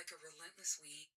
like a relentless weed.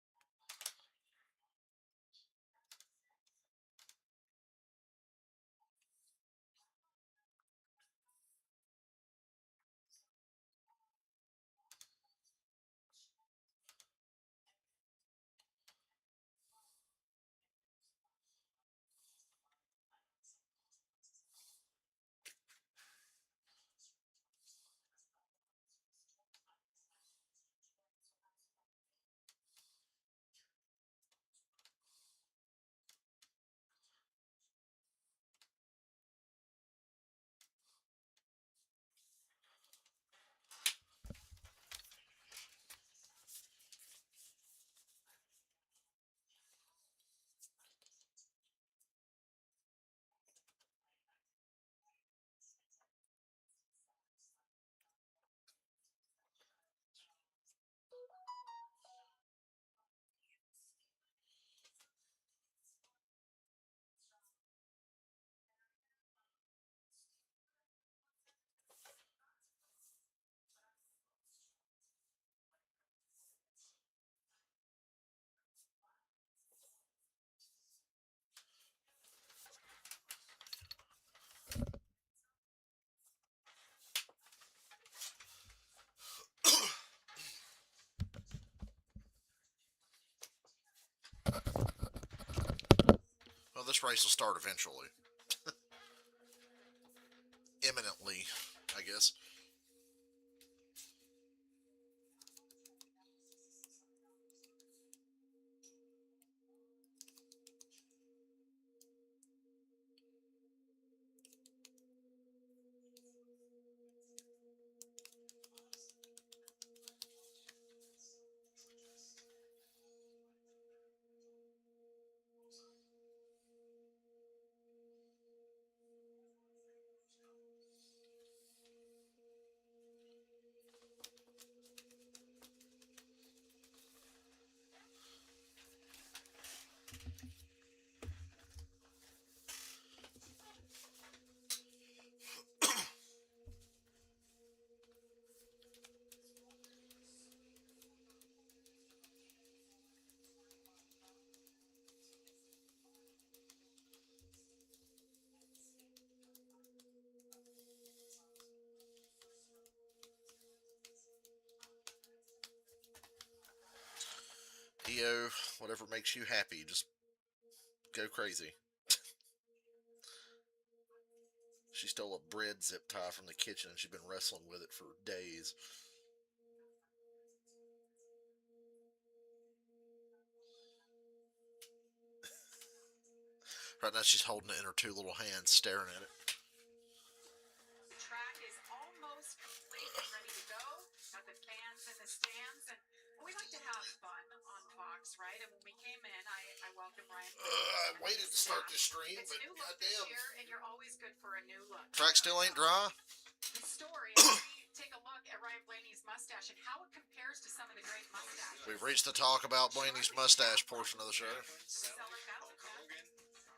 Well, this race will start eventually. Imminently, I guess. EO, whatever makes you happy, just go crazy. She stole a bread zip tie from the kitchen and she's been wrestling with it for days. Right now she's holding it in her two little hands, staring at it. The track is almost complete and ready to go. Got the fans in the stands, and we like to have fun on Fox, right? And when we came in, I welcomed Ryan. I waited to start this stream, it's but new look this goddamn. year, and you're always good for a new look. Track still ain't dry. The story. We take a look at Ryan Blaney's mustache and how it compares to some of the great mustaches. We've reached the talk about Blaney's mustache portion of the show. Hogan,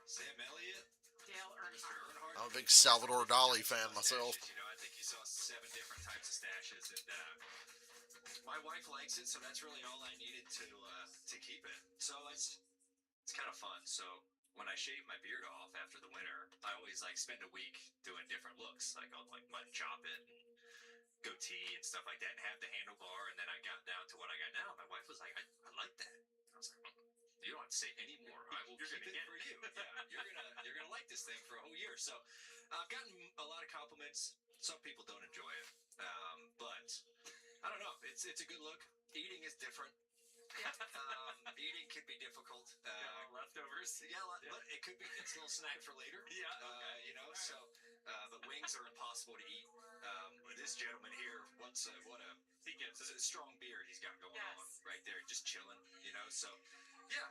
Sam Elliott, Dale Earnhardt. I'm a big Salvador Dali fan myself. You know, I think you saw 7 different types of stashes, and my wife likes it, so that's really all I needed to keep it. So it's kind of fun. So when I shave my beard off after the winter, I always spend a week doing different looks. Like I'll mud chop it, and goatee and stuff like that, and have the handlebar. And then I got down to what I got now. My wife was like, I like that. I was like, you don't have to say any more. I will keep it for you. Yeah, you're gonna like this thing for a whole year. So I've gotten a lot of compliments. Some people don't enjoy it, but I don't know. It's a good look. Eating is different. Eating can be difficult. Leftovers. Yeah, but it could be it's a little snack for later. Yeah. Okay. You know, so but wings are impossible to eat. This gentleman here, he gets a strong beard he's got going on right there, just chilling. You know, so yeah,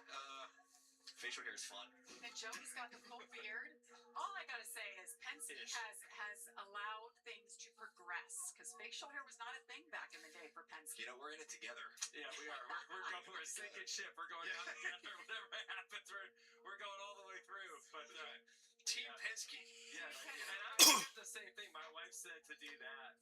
facial hair is fun. And Joey's got the full beard. All I gotta say is Penske has allowed things to progress because facial hair was not a thing back in the day for Penske. You know, we're in it together. Yeah, we are. We're sinking ship. We're going down together. Whatever happens, we're going all the way through. But Team Penske. Yeah, and I did the same thing. My wife said to do that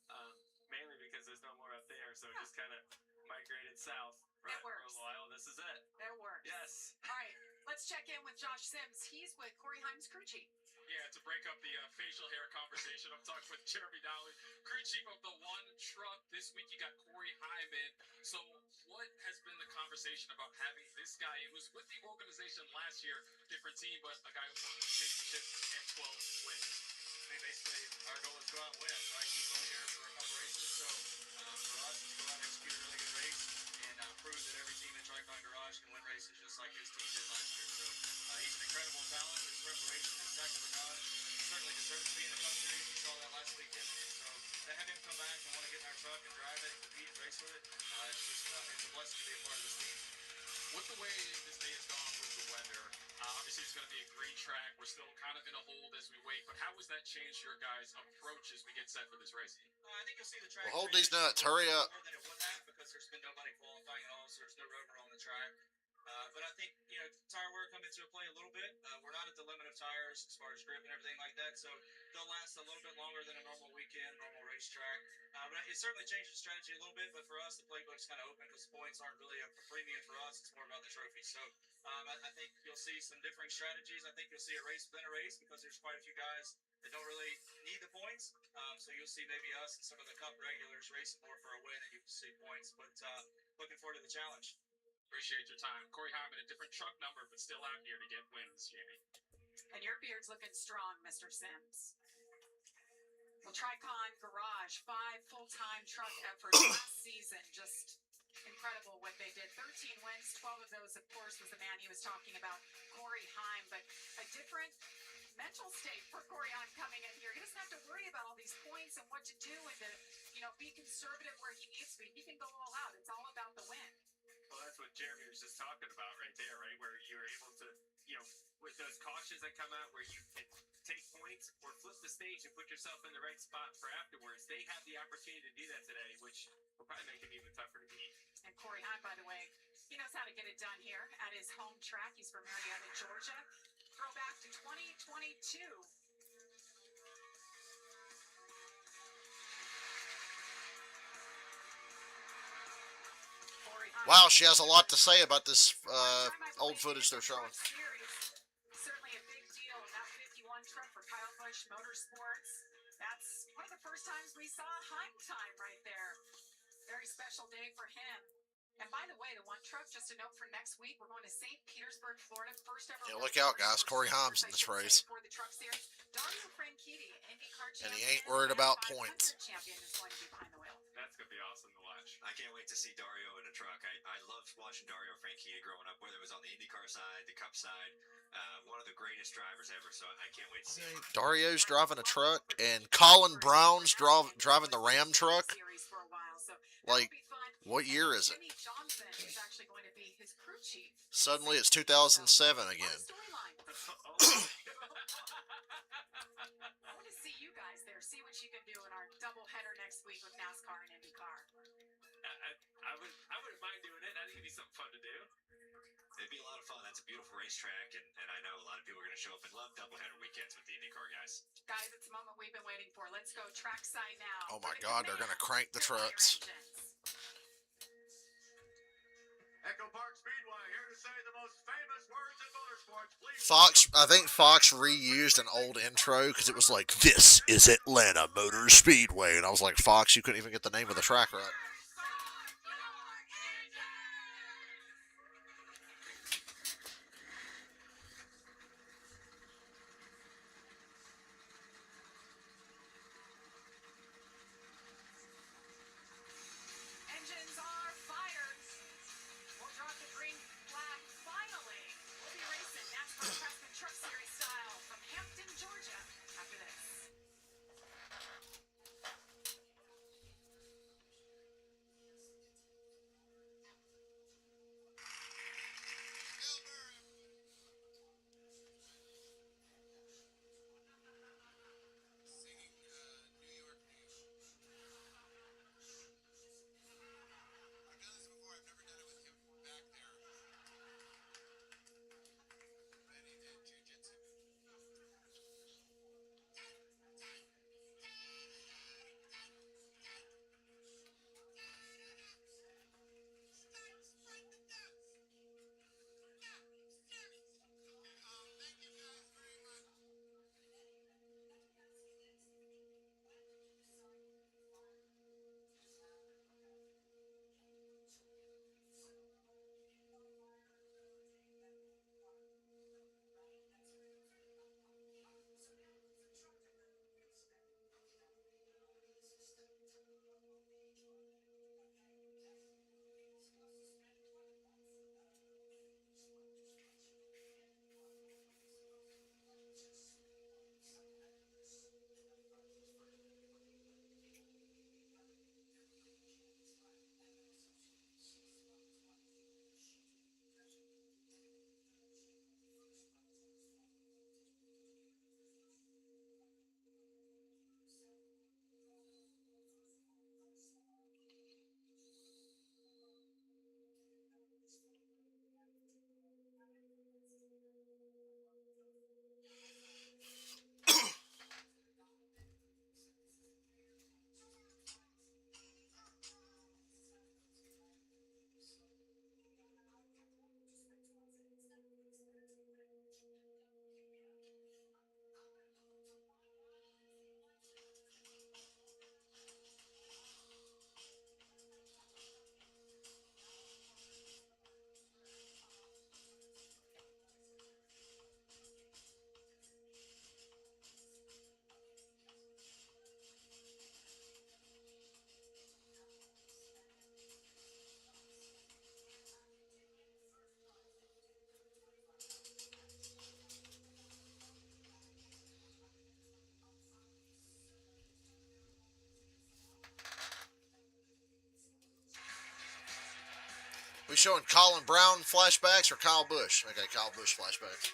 mainly because there's no more up there, so it just kind of migrated south. Right, for works. a while. This is it. It works. Yes. All right, let's check in with Josh Sims. He's with Corey Himes crew chief. Yeah, to break up the facial hair conversation, I'm talking with Jeremy Dowling, crew chief of the One Truck. This week you got Corey Hyman. So what has been the conversation about having this guy? He was with the organization last year, different team, but a guy who won championship and 12 wins. I mean, basically, our goal is to go out and win, right? He's only here for a couple races, so for us, it's go out and execute a really good race and prove that every team in Tricon Garage can win races just like his team did last year. So he's an incredible talent. His preparation is second to none. He certainly deserves to be in the Cup Series. You saw that last weekend. And so to have him come back and want to get in our truck and drive it, compete and race with it, it's a blessing to be a part of this team. With the way this day has gone with the weather, obviously it's going to be a great track. We're still kind of in a hold as we wait, but how has that changed your guys' approach as we get set for this race? I think you'll see the track. Well, hold these nuts. Hurry up. More than it would have because there's been nobody qualifying at all, so there's no rubber on the track. But I think, tire wear come into play a little bit. We're not at the limit of tires as far as grip and everything like that, so they'll last a little bit longer than a normal weekend, normal racetrack. But it certainly changes strategy a little bit, but for us, the playbook's kind of open because points aren't really a premium for us. It's more about the trophy. So I think you'll see some differing strategies. I think you'll see a race within a race because there's quite a few guys that don't really need the points. So you'll see maybe us and some of the Cup regulars racing more for a win and you can see points. But looking forward to the challenge. Appreciate your time. Corey Hyman, a different truck number, but still out here to get wins, Jamie. And your beard's looking strong, Mr. Sims. Well, Tricon Garage, 5 full-time truck efforts last season. Just incredible what they did. 13 wins, 12 of those, of course, was the man he was talking about, Corey Heim. But a different mental state for Corey Heim coming in here. He doesn't have to worry about all these points and what to do and to, be conservative where he needs to be. He can go all out. It's all about the win. Well, that's what Jeremy was just talking about right there, right? Where you're able to, with those cautions that come out where you can take points or flip the stage and put yourself in the right spot for afterwards. They have the opportunity to do that today, which will probably make it even tougher to beat. And Corey Heim, by the way, he knows how to get it done here at his home track. He's from Marietta, Georgia. Throwback to 2022. Wow, she has a lot to say about this old footage they're showing. Certainly a big deal. That 51 truck for Kyle Busch Motorsports. That's one of the first times we saw Heim time right there. Very special day for him. And by the way, the one truck, just a note for next week, we're going to St. Petersburg, Florida. First ever. Yeah, look out, guys. Corey Himes in this race. For the truck series. Dario Franchitti, IndyCar And he champion, ain't worried about 500 points. Champion is going to be behind the wheel. That's going to be awesome to watch. I can't wait to see Dario in a truck. I loved watching Dario Franchitti growing up, whether it was on the IndyCar side, the Cup side. One of the greatest drivers ever, so I can't wait to see him. Dario's driving a truck, and Colin Brown's driving the Ram truck. Like, what year is it? Suddenly it's 2007 again. I want to see you guys there. See what you can do in our doubleheader next week with NASCAR and IndyCar. I wouldn't mind doing it. I think it'd be something fun to do. It'd be a lot of fun. That's a beautiful racetrack, and I know a lot of people are going to show up and love doubleheader weekends with the IndyCar guys. Guys, it's the moment we've been waiting for. Let's go trackside now. Oh my God, they're gonna crank the trucks. Echo Park Speedway here to say the most famous words in motorsports. Please. I think Fox reused an old intro because it was like, "This is Atlanta Motor Speedway," and I was like, "Fox, you couldn't even get the name of the track right." Engines are fired. We'll drop the green flag finally. We'll be racing NASCAR Craftsman Truck Series style from Hampton, Georgia after this. We showing Colin Brown flashbacks or Kyle Busch? Okay, Kyle Busch flashbacks.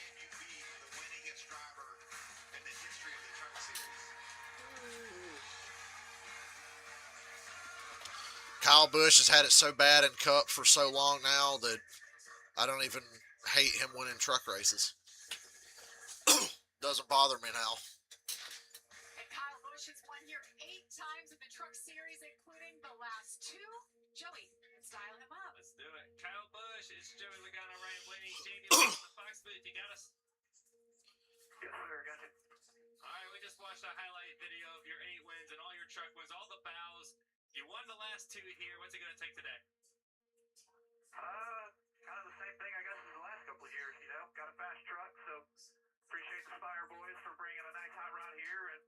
Can you be the winningest driver in the history of the Truck Series? Kyle Busch has had it so bad in Cup for so long now that I don't even hate him winning truck races. Doesn't bother me now. And Kyle Busch has won here 8 times in the Truck Series, including the last 2. Joey, let's dial him up. Let's do it. Kyle Busch, it's Joey Logano, Ryan Blaney, Jamie Lewis in the Fox booth. You got us? Yes, sir. Got you. All right, we just watched a highlight video of your 8 wins and all your truck wins, all the bows. You won the last 2 here. What's it going to take today? Kind of the same thing, I guess, as the last couple of years, you know. Got a fast truck, so appreciate the Spire boys for bringing a nice hot rod here. And,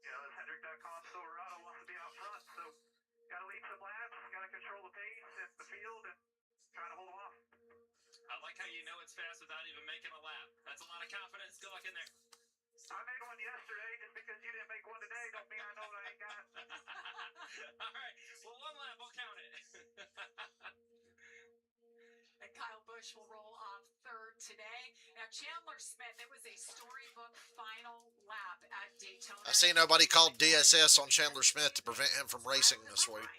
you know, this Hendrick.com Silverado wants to be out front, so got to lead some laps, got to control the pace in the field, and try to hold them off. I like how you know it's fast without even making a lap. That's a lot of confidence. Good luck in there. I made one yesterday. Just because you didn't make one today don't mean I know what I ain't got. All right. Well, 1 lap, we'll count it. And Kyle Busch will roll off 3rd today. Now, Chandler Smith, it was a storybook final lap at Daytona. I see nobody called DSS on Chandler Smith to prevent him from racing this week.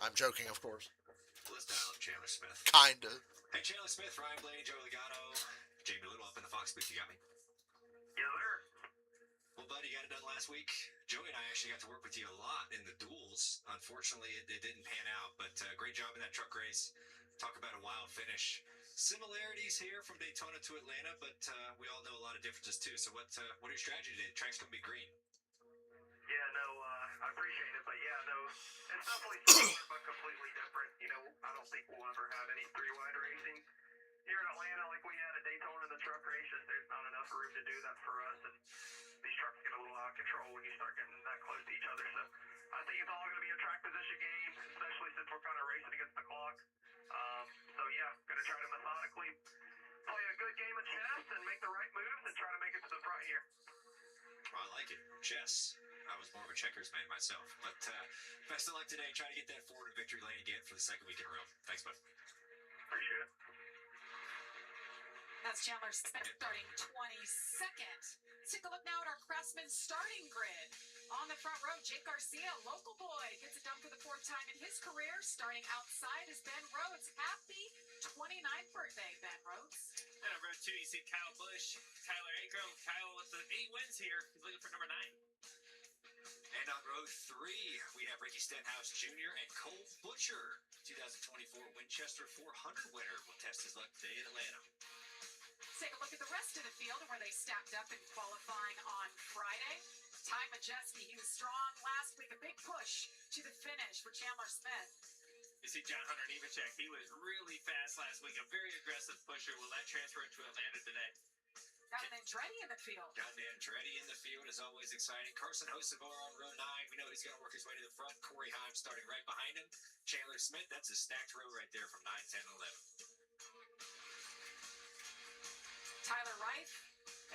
I'm joking, of course. Let's dial up Chandler Smith. Kinda. Hey, Chandler Smith, Ryan Blaney, Joe Logano, Jamie Little up in the Fox booth. You got me? Yes, sir. Well, buddy, you got it done last week. Joey and I actually got to work with you a lot in the duels. Unfortunately, it didn't pan out, but great job in that truck race. Talk about a wild finish. Similarities here from Daytona to Atlanta, but we all know a lot of differences too. So what are your strategy today? The track's going to be green. Yeah, no, I appreciate it, but yeah, no, it's definitely similar but completely different. You know, I don't think we'll ever have any 3-wide racing here in Atlanta like we had at Daytona in the truck races. There's not enough room to do that for us, and these trucks get a little out of control when you start getting that close to each other. So I think it's all going to be a track position game, especially since we're kind of racing against the clock. So yeah, going to try to methodically play a good game of chess and make the right moves and try to make it to the front here. Well, I like it. Chess. I was more of a checkers man myself. But best of luck today. Try to get that forward victory lane again for the 2nd week in a row. Thanks, bud. Appreciate it. That's Chandler Smith starting 22nd. Let's take a look now at our Craftsman starting grid. On the front row, Jake Garcia, local boy, gets it done for the 4th time in his career. Starting outside is Ben Rhodes. Happy 29th birthday, Ben Rhodes. And on row 2, you see Kyle Busch, Tyler Akram. Kyle with the 8 wins here. He's looking for number 9. And on row 3, we have Ricky Stenhouse Jr. and Cole Butcher. 2024 Winchester 400 winner will test his luck today in Atlanta. Let's take a look at the rest of the field and where they stacked up in qualifying on Friday. Ty Majeski, he was strong last week. A big push to the finish for Chandler Smith. You see John Hunter Nemechek. He was really fast last week. A very aggressive pusher. Will that transfer into Atlanta today? Got an Andretti in the field. Got an Andretti in the field is always exciting. Carson Hocevar on row 9. We know he's going to work his way to the front. Corey Heim starting right behind him. Chandler Smith, that's a stacked row right there from 9, 10, and 11. Tyler Reif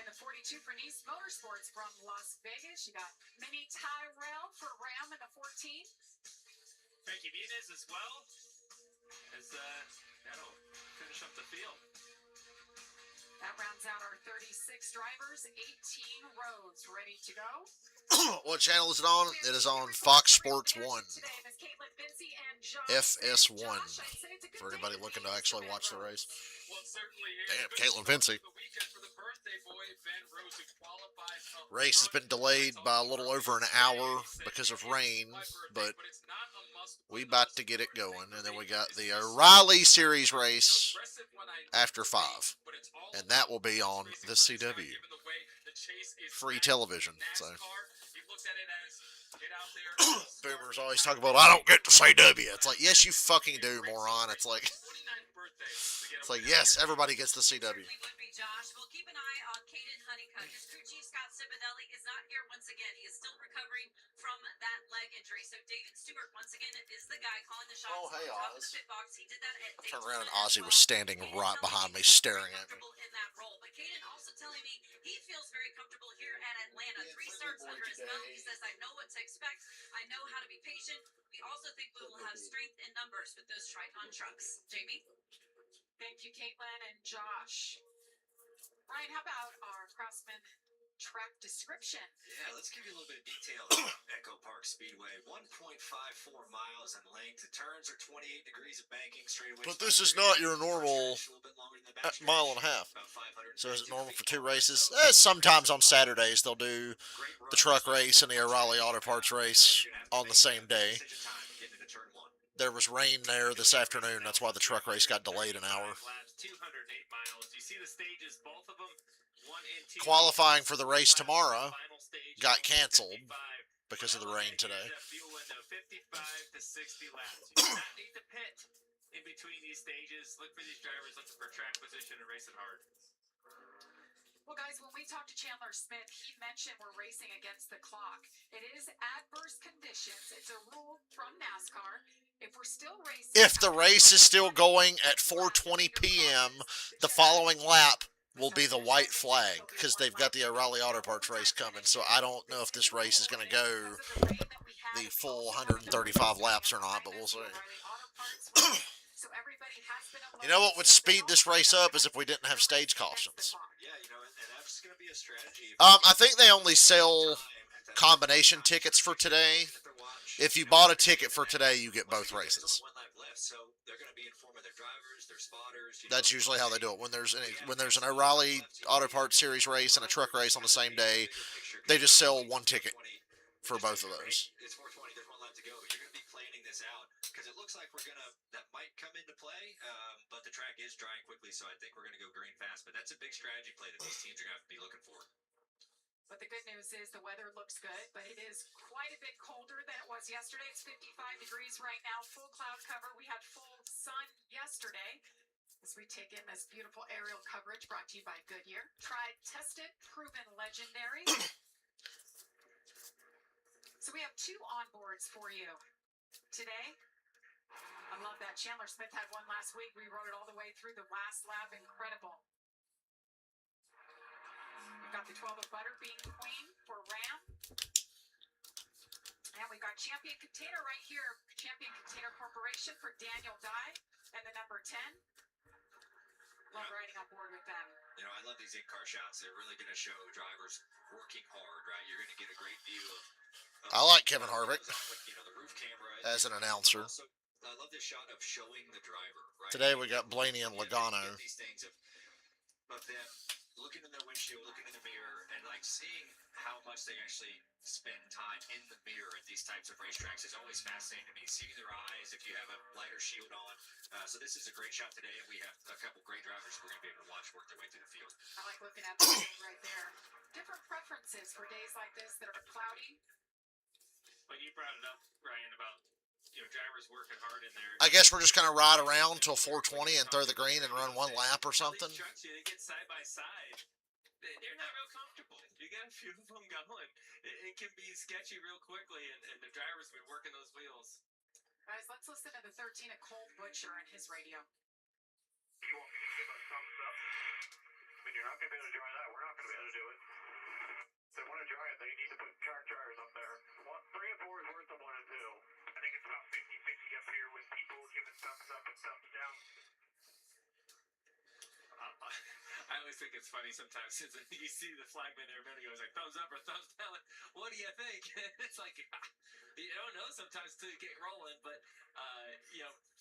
and the 42 for Nice Motorsports from Las Vegas. You got Mini Tyrell for Ram in the 14. Frankie Muniz as well as that'll finish up the field. That rounds out our 36 drivers, 18 rows ready to go. What channel is it on? It is on Fox Sports 1. FS1. For anybody looking to actually watch the race. Well, it certainly is. Damn, Good Caitlin start Vincey. to the weekend for the birthday boy, Ben Rose, who qualifies up Race has been front. delayed That's by a all little the over an first hour day. He said, because of "Hey, it's rain, my birthday, but it's not a must we win about unless to get it it's a going. birthday And then for we me. got This the is O'Reilly Series an race aggressive one, I after agree, 5. but it's all And that about will be on racing the for this guy, CW. given the way the chase is Free back. television. So NASCAR, he looked at it as get out there, boomers start, always get talk out about, I there, don't get to start, CW. get It's out like, yes, there, you fucking and do, race moron. celebrate It's like, his 29th birthday to get a it's like, win. yes, everybody gets the CW. Certainly would be, Josh. We'll keep an eye on Caden Honeycutt. His crew chief, Scott Cipodelli, is not here once again. He is still recovering from that leg injury. So David Stewart, once again, is the guy calling the shots Oh, hey, on top of Oz. the pit box. He did that at I turned around and Daytona as Ozzy was well. standing Caden right telling behind me, he's staring very at me. comfortable in that role. But Caden also telling me he feels very comfortable here at Atlanta. 3 gosh. Ryan, how about our Craftsman track description? Yeah, let's give you a little bit of detail about Echo Park Speedway. 1.54 miles in length. The turns are 28 degrees of banking, straightaways. But this is not your normal a little bit longer than the back mile and a stretch, half. about 532 So is it normal for feet 2 long. races? So Sometimes on Saturdays they'll do great the run. truck race and the O'Reilly Auto Parts race You're gonna have to on the make same day. decision time getting into turn one. There was rain there this afternoon. That's why the truck race got delayed an hour. Laps, 208 miles. You see the stages, both of them, 1 and 2. Qualifying for the race tomorrow Final stage, got canceled 55. because of the rain today. Fuel window, 55 to 60 laps. You do not need to pit in between these stages. Look for these drivers looking for track position and racing hard. Well, guys, when we talked to Chandler Smith, he mentioned we're racing against the clock. It is adverse conditions. It's a rule from NASCAR. If we're still racing, If the race is still going at 4:20 p.m., the following lap will be the white flag because they've got the O'Reilly Auto Parts race coming. So I don't know if this race is going to go the full 135 laps or not, but we'll see. You know what would speed this race up is if we didn't have stage cautions. Yeah, and that's going to be a strategy. I think they only sell combination tickets for today. If you bought a ticket for today, you get both races. So they're going to be informing their drivers, their spotters. That's usually how they do it. When there's an O'Reilly Auto Parts Series race and a truck race on the same day, they just sell one ticket for both of those. It's 4:20. There's 1 lap to go. You're going to be planning this out because it looks like that might come into play, but the track is drying quickly, so I think we're going to go green fast. But that's a big strategy play that these teams are going to have to be looking for. But the good news is the weather looks good, but it is quite a bit colder than it was yesterday. It's 55 degrees right now, full cloud cover. We had full sun yesterday as we take in this beautiful aerial coverage brought to you by Goodyear. Tried, tested, proven legendary. So we have 2 onboards for you today. I love that. Chandler Smith had one last week. We rode it all the way through the last lap. Incredible. We've got the 12 of Butterbean Queen for Ram. And we've got Champion Container right here. Champion Container Corporation for Daniel Dye. And the number 10. Love riding on board with them. I love these in-car shots. They're really going to show drivers working hard, right? You're going to get a great view of I like Kevin Harvick the roof camera as an announcer. Also, I love this shot of showing the driver, right? Today we got Blaney and Logano. These things of them looking in their windshield, looking in the mirror, and seeing how much they actually spend time in the mirror at these types of racetracks is always fascinating to me. Seeing their eyes, if you have a lighter shield on. So this is a great shot today, and we have a couple great drivers we're going to be able to watch work their way through the field. I like looking at the field right there. Different preferences for days like this that are cloudy. But you brought it up, Ryan, about drivers working hard in there. I guess we're just going to ride around till 4:20 and throw the green and run 1 lap or something. These trucks, they get side by side. They're not real comfortable. You got a few of them going. It can be sketchy real quickly, and the drivers have been working those wheels. Guys, let's listen to the 13 of Cole Butcher and his radio. You want me to give a thumbs up? You're not going to be able to join that. We're not going to be able to do it. If they want to join it, they need to put track drivers up there. 3 and 4 is worse than 1 and 2. I think it's about 50-50 up here with people giving thumbs up and thumbs down. I always think it's funny sometimes since you see the flagman there, everybody goes like thumbs up or thumbs down. Like, what do you think? It's like you don't know sometimes till you get rolling. But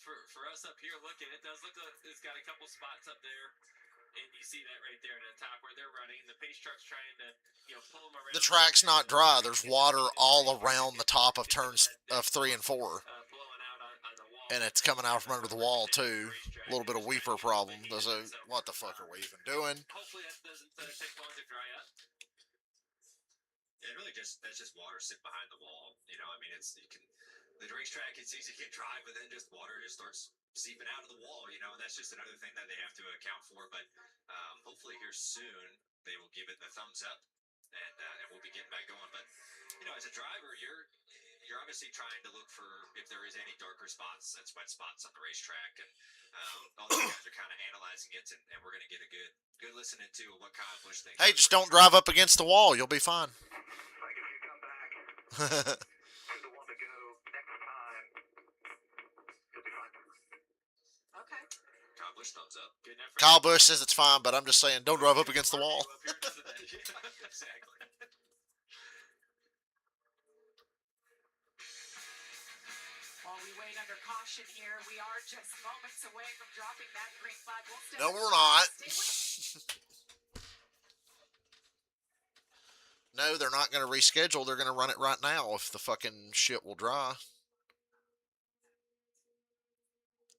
for us up here looking, it does look like it's got a couple spots up there. And you see that right there at the top where they're running. The pace truck's trying to, pull them around. The track's not dry. There's water all around the top of turns of 3 and 4. Blowing out on the wall. And it's coming out from under the wall, too. A little bit of weeper problem. So, what the fuck are we even doing? Hopefully that doesn't take long to dry up. Yeah, really that's just water sitting behind the wall. The racetrack, it's easy to get dry, but then just water just starts seeping out of the wall, and that's just another thing that they have to account for. But hopefully here soon they will give it the thumbs up, and we'll be getting back going. But as a driver, you're obviously trying to look for if there is any darker spots, that's wet spots on the racetrack, and all these guys are kind of analyzing it, and we're going to get a good listening to what Kyle Busch thinks. Hey, just don't drive up against the wall. You'll be fine. Like if you come back to the one to go next time, you'll be fine. Okay. Kyle Bush thumbs up. Good enough for Kyle Busch says it's fine, but I'm just saying, don't drive up against the wall. Up here because of that. Yeah, exactly. While we wait under caution here, we are just moments away from dropping that green flag. We'll stay No, with we're you. not. Stay with No, they're not going to reschedule. They're going to run it right now if the fucking shit will dry.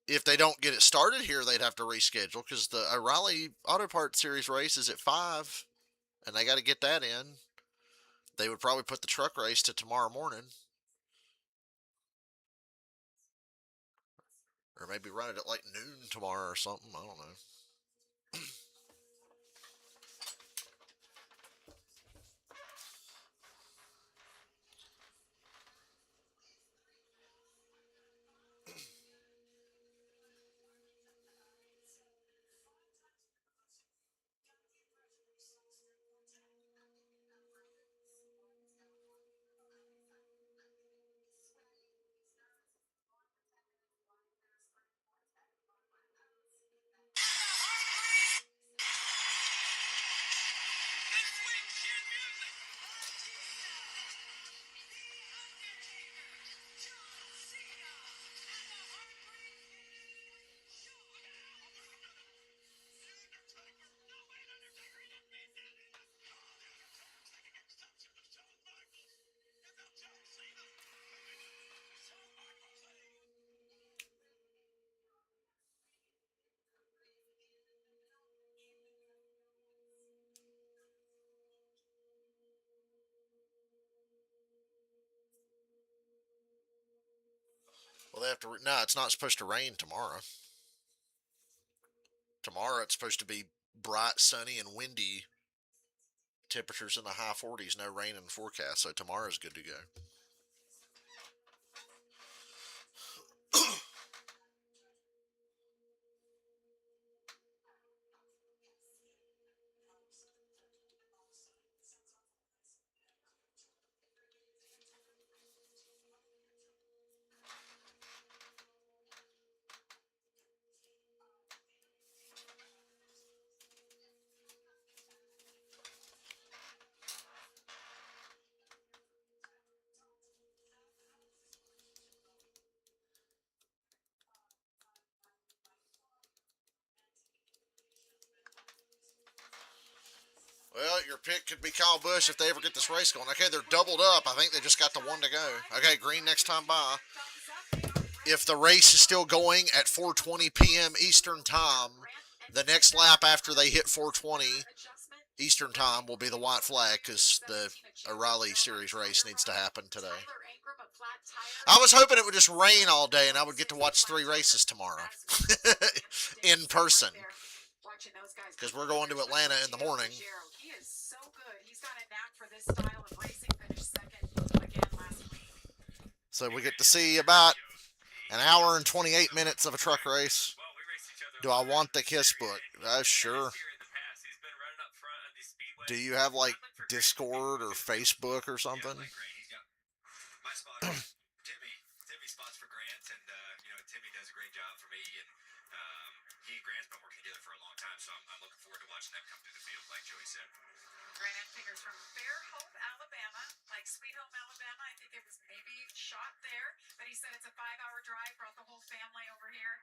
If they don't get it started here, they'd have to reschedule because the O'Reilly Auto Parts Series race is at 5, and they got to get that in. They would probably put the truck race to tomorrow morning. Or maybe run it at like noon tomorrow or something. I don't know. Well, they have to. No, it's not supposed to rain tomorrow. Tomorrow it's supposed to be bright, sunny, and windy. Temperatures in the high 40s. No rain in the forecast. So tomorrow's good to go. Well, your pick could be Kyle Busch if they ever get this race going. Okay, they're doubled up. I think they just got the one to go. Okay, green next time by. If the race is still going at 4:20 p.m. Eastern Time, the next lap after they hit 4:20 Eastern Time will be the white flag because the O'Reilly Series race needs to happen today. I was hoping it would just rain all day and I would get to watch 3 races tomorrow in person. Because we're going to Atlanta in the morning. He is so good. He's got a knack for this style of racing. Finished second again last week. So we get to see about an hour and 28 minutes of a truck race. Do I want the Kiss book? Sure. Do you have like Discord or Facebook or something? My spotter, Timmy spots for Grant, and Timmy does a great job for me, and he and Grant's been working together for a long time, so I'm looking forward to watching them come through the field, like Joey said. Grant figures from Fairhope, Alabama, like Sweet Home, Alabama. I think it was maybe shot there, but he said it's a 5-hour drive. Brought the whole family over here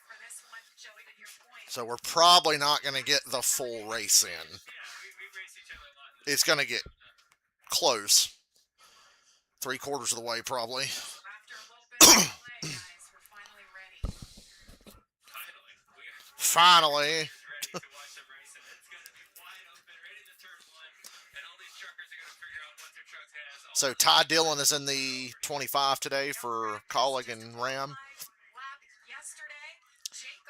for this one. Joey, to your point. So we're probably not going to get the full race in. It's going to get close. 3/4 of the way, probably. After a little bit of delay, guys, we're finally ready. Finally. ready to watch them race, and it's going to be wide open, ready to turn 1, and all these truckers are going to figure out what their truck has. So Ty Dillon is in the 25 today for Colleague and Ram.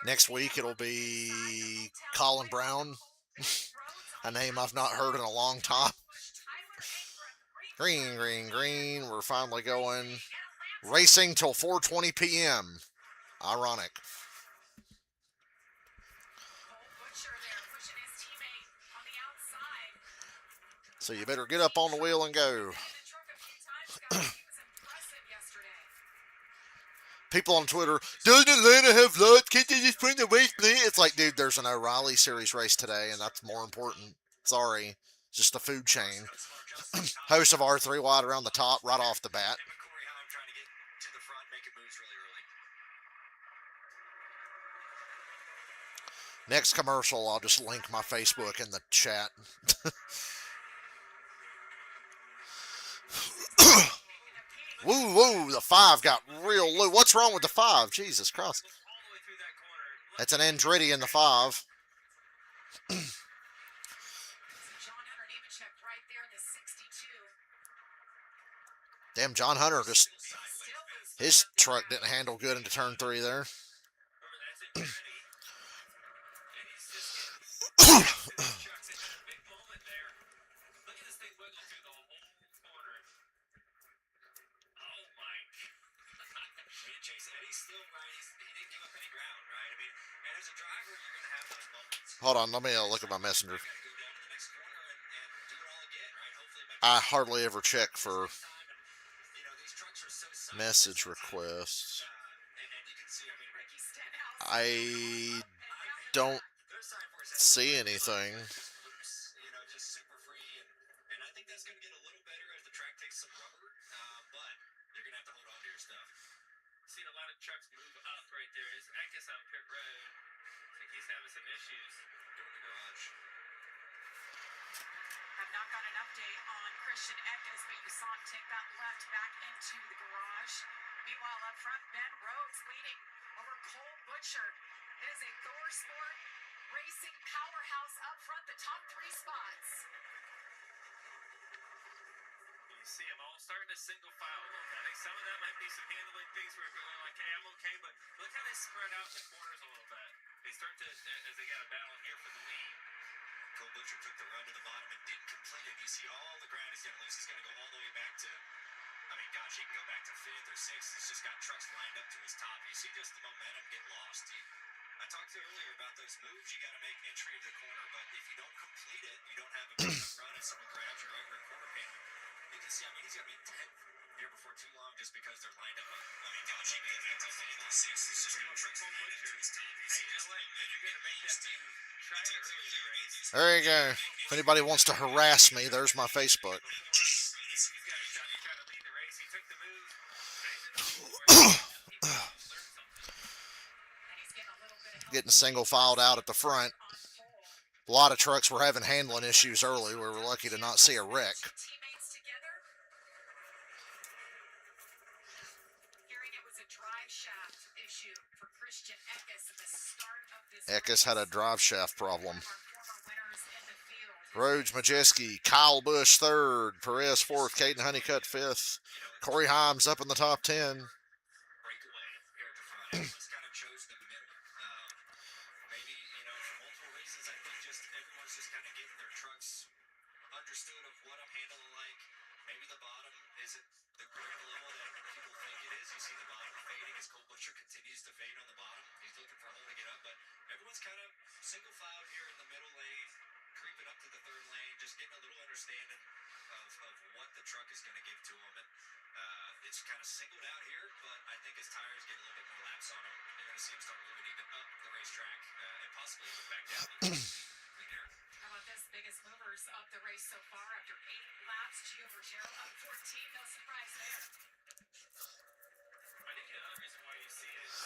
Next week it'll be Colin Brown, a name I've not heard in a long time. Green, green, green. We're finally going. Racing till 4:20 p.m. Ironic. So you better get up on the wheel and go. people on Twitter, doesn't Atlanta have lots? Can't they just put in the race plan? It's like, dude, there's an O'Reilly Series race today, and that's more important. Sorry. Just the food chain. Host of R3 wide around the top right off the bat. Him and Corey Heim trying to get to the front, making moves really early. Next commercial, I'll just link my Facebook in the chat. Woo, woo, the 5 got real low. What's wrong with the 5? Jesus Christ. All the way through that corner. That's an Andretti in the 5. John Hunter Nemechek right there in the 62. Damn, John Hunter just, Still is his truck didn't handle good into turn 3 there. Remember, that's it, Trinity. And he's just getting chucks into a big moment there. Look at this thing wiggle through the whole corner. Oh my God. He didn't chase Eddie's still right. He didn't give up any ground, right? I mean, and as a driver, you're going to have those moments. Hold on, let me look at my messenger. You got to go down to the next corner and do it all again, right? Hopefully, I hardly ever check for time. And, you know, these trucks are so silent message sometimes. requests. And you can see, I mean, Ricky Stenhouse. I don't their sign for us see anything. just loose, you know, just super free. And I think that's going to get a little better as the track takes some rubber. But you're going to have to hold on to your stuff. Seen a lot of trucks move up right there. Is Eckes on pit road? I think he's having some issues. Go in the garage. Have not got an update on Christian Eckes, but you saw him take that left back into the garage. Meanwhile, up front, Ben Rhodes leading over Cole Butcher. It is a Thor Sport racing powerhouse up front, the top 3 spots. You see them all starting to single file a little bit. I think some of that might be some handling things where they're like, hey, I'm okay, but look how they spread out in the corners a little bit. They start to, as they got a battle here for the lead. Cole Butcher took the run to the bottom and didn't complete it. You see all the ground he's going to lose. He's going to go all the way back to, I mean, gosh, he can go back to 5th or 6th. He's just got trucks lined up to his top. You see just the momentum get lost. I talked to you earlier about those moves. You got to make entry to the corner, but if you don't complete it, you don't have a good enough run and someone grabs your right rear quarter panel. You can see, I mean, he's going to be 10th here before too long just because they're lined up. I mean, gosh, he can get 5th or 6th. He's just got trucks lined up to his top. Hey, you know what? If you're going to make that move, try it early in the race. There you go. If anybody wants to harass me, there's my Facebook. He's got a shot to try to lead the race. He took the move. But he's in the lead. He learned something. And he's getting a little bit of help Getting single filed out at the front. on pole. A lot of trucks were having handling issues early. We were lucky to not see a wreck. Teammates together. Hearing it was a drive shaft issue for Christian Eckes at the start of this Eckes had a race. drive shaft problem. One of our former winners in the field. Rhodes, Majeski, Kyle Busch 3rd, Perez 4th, Caden Honeycutt 5th. Corey Himes up in the top 10. Breakaway here at the front. Everyone's kind of chosen the middle. Maybe, you know, for multiple reasons, I think just everyone's just kind of getting their trucks understood of what I'm handling like. Maybe the bottom isn't the grip level that people think it is. You see the bottom fading as Cole Butcher continues to fade on the bottom. He's looking for a hole to get up, but everyone's kind of single filed here in the middle lane, creeping up to the 3rd lane, just getting a little understanding of what the truck is going to give to them. And it's kind of singled out here, but I think as tires get a little bit more laps on them, you're going to see them start moving even up the racetrack and possibly even back down. How about this? Biggest movers up the race so far after 8 laps. Gio Bergero up 14. No surprise there. I think another reason why you see it is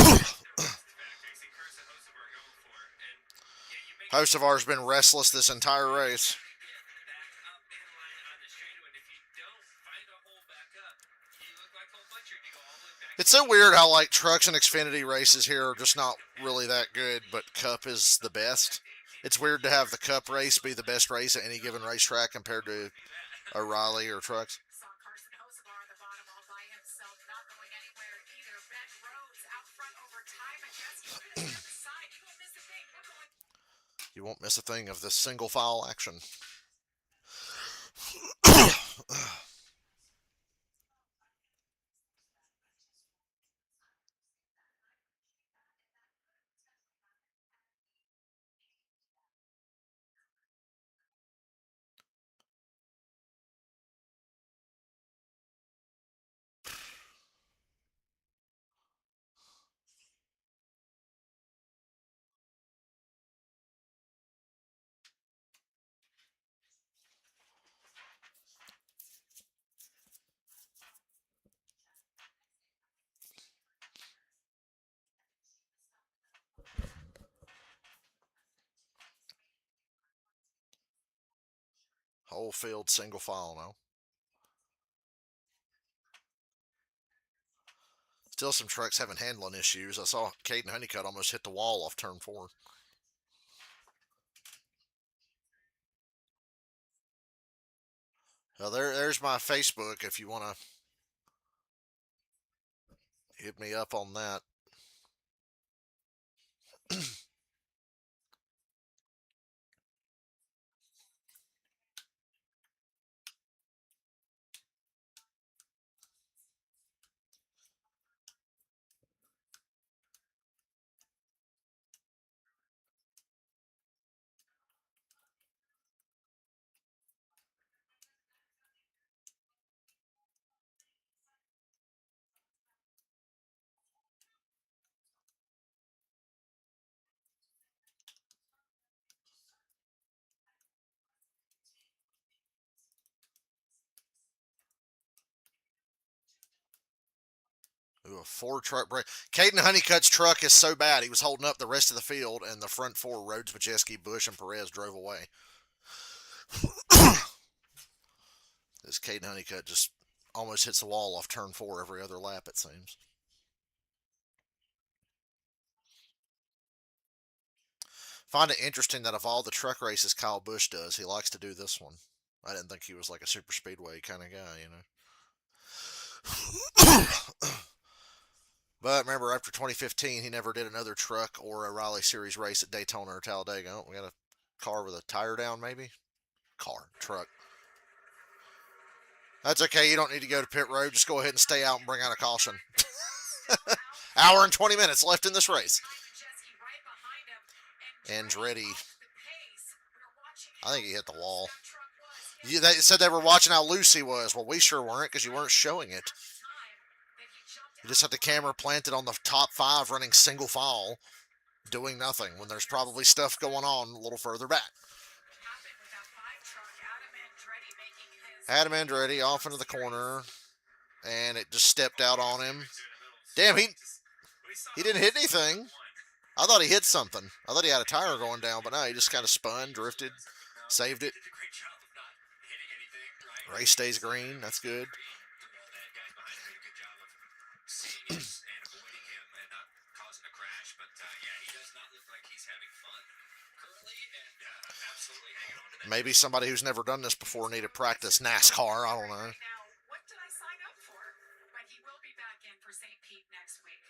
I see Curtis and Hocevar going for it. And yeah, you make Hocevar's been restless this entire race. get back up in line on the straightaway. If you don't find a hole back up, you look like Cole Butcher. You go all the way back. It's so weird how like trucks and Xfinity races here are just not really that good, but Cup is the best. It's weird to have the Cup race be the best race at any given racetrack compared to O'Reilly or trucks. Saw Carson Hocevar on the bottom all by himself, not going anywhere either. Ben Rhodes out front over time. Majeski finished on the side. You won't miss a thing. We're going. You won't miss a thing of this single file action. Whole field single file now. Still some trucks having handling issues. I saw Caden Honeycutt almost hit the wall off turn 4. Well, there's my Facebook if you want to hit me up on that. Ooh, a 4-truck break. Caden Honeycutt's truck is so bad, he was holding up the rest of the field, and the front 4, Rhodes, Majeski, Bush, and Perez, drove away. This Caden Honeycutt just almost hits the wall off turn 4 every other lap, it seems. Find it interesting that of all the truck races Kyle Busch does, he likes to do this one. I didn't think he was like a super speedway kind of guy, But remember, after 2015, he never did another truck or a Raleigh Series race at Daytona or Talladega. Oh, we got a car with a tire down, maybe? Truck. That's okay. You don't need to go to pit road. Just go ahead and stay out and bring out a caution. Hour and 20 minutes left in this race. Andretti. I think he hit the wall. They said they were watching how loose he was. Well, we sure weren't because you weren't showing it. You just had the camera planted on the top 5 running single file, doing nothing when there's probably stuff going on a little further back. Adam Andretti off into the corner, and it just stepped out on him. Damn, he didn't hit anything. I thought he hit something. I thought he had a tire going down, but no, he just kind of spun, drifted, saved it. Race stays green. That's good. Maybe somebody who's never done this before need to practice NASCAR. I don't know. Now, what did I sign up for? But he will be back in for St. Pete next week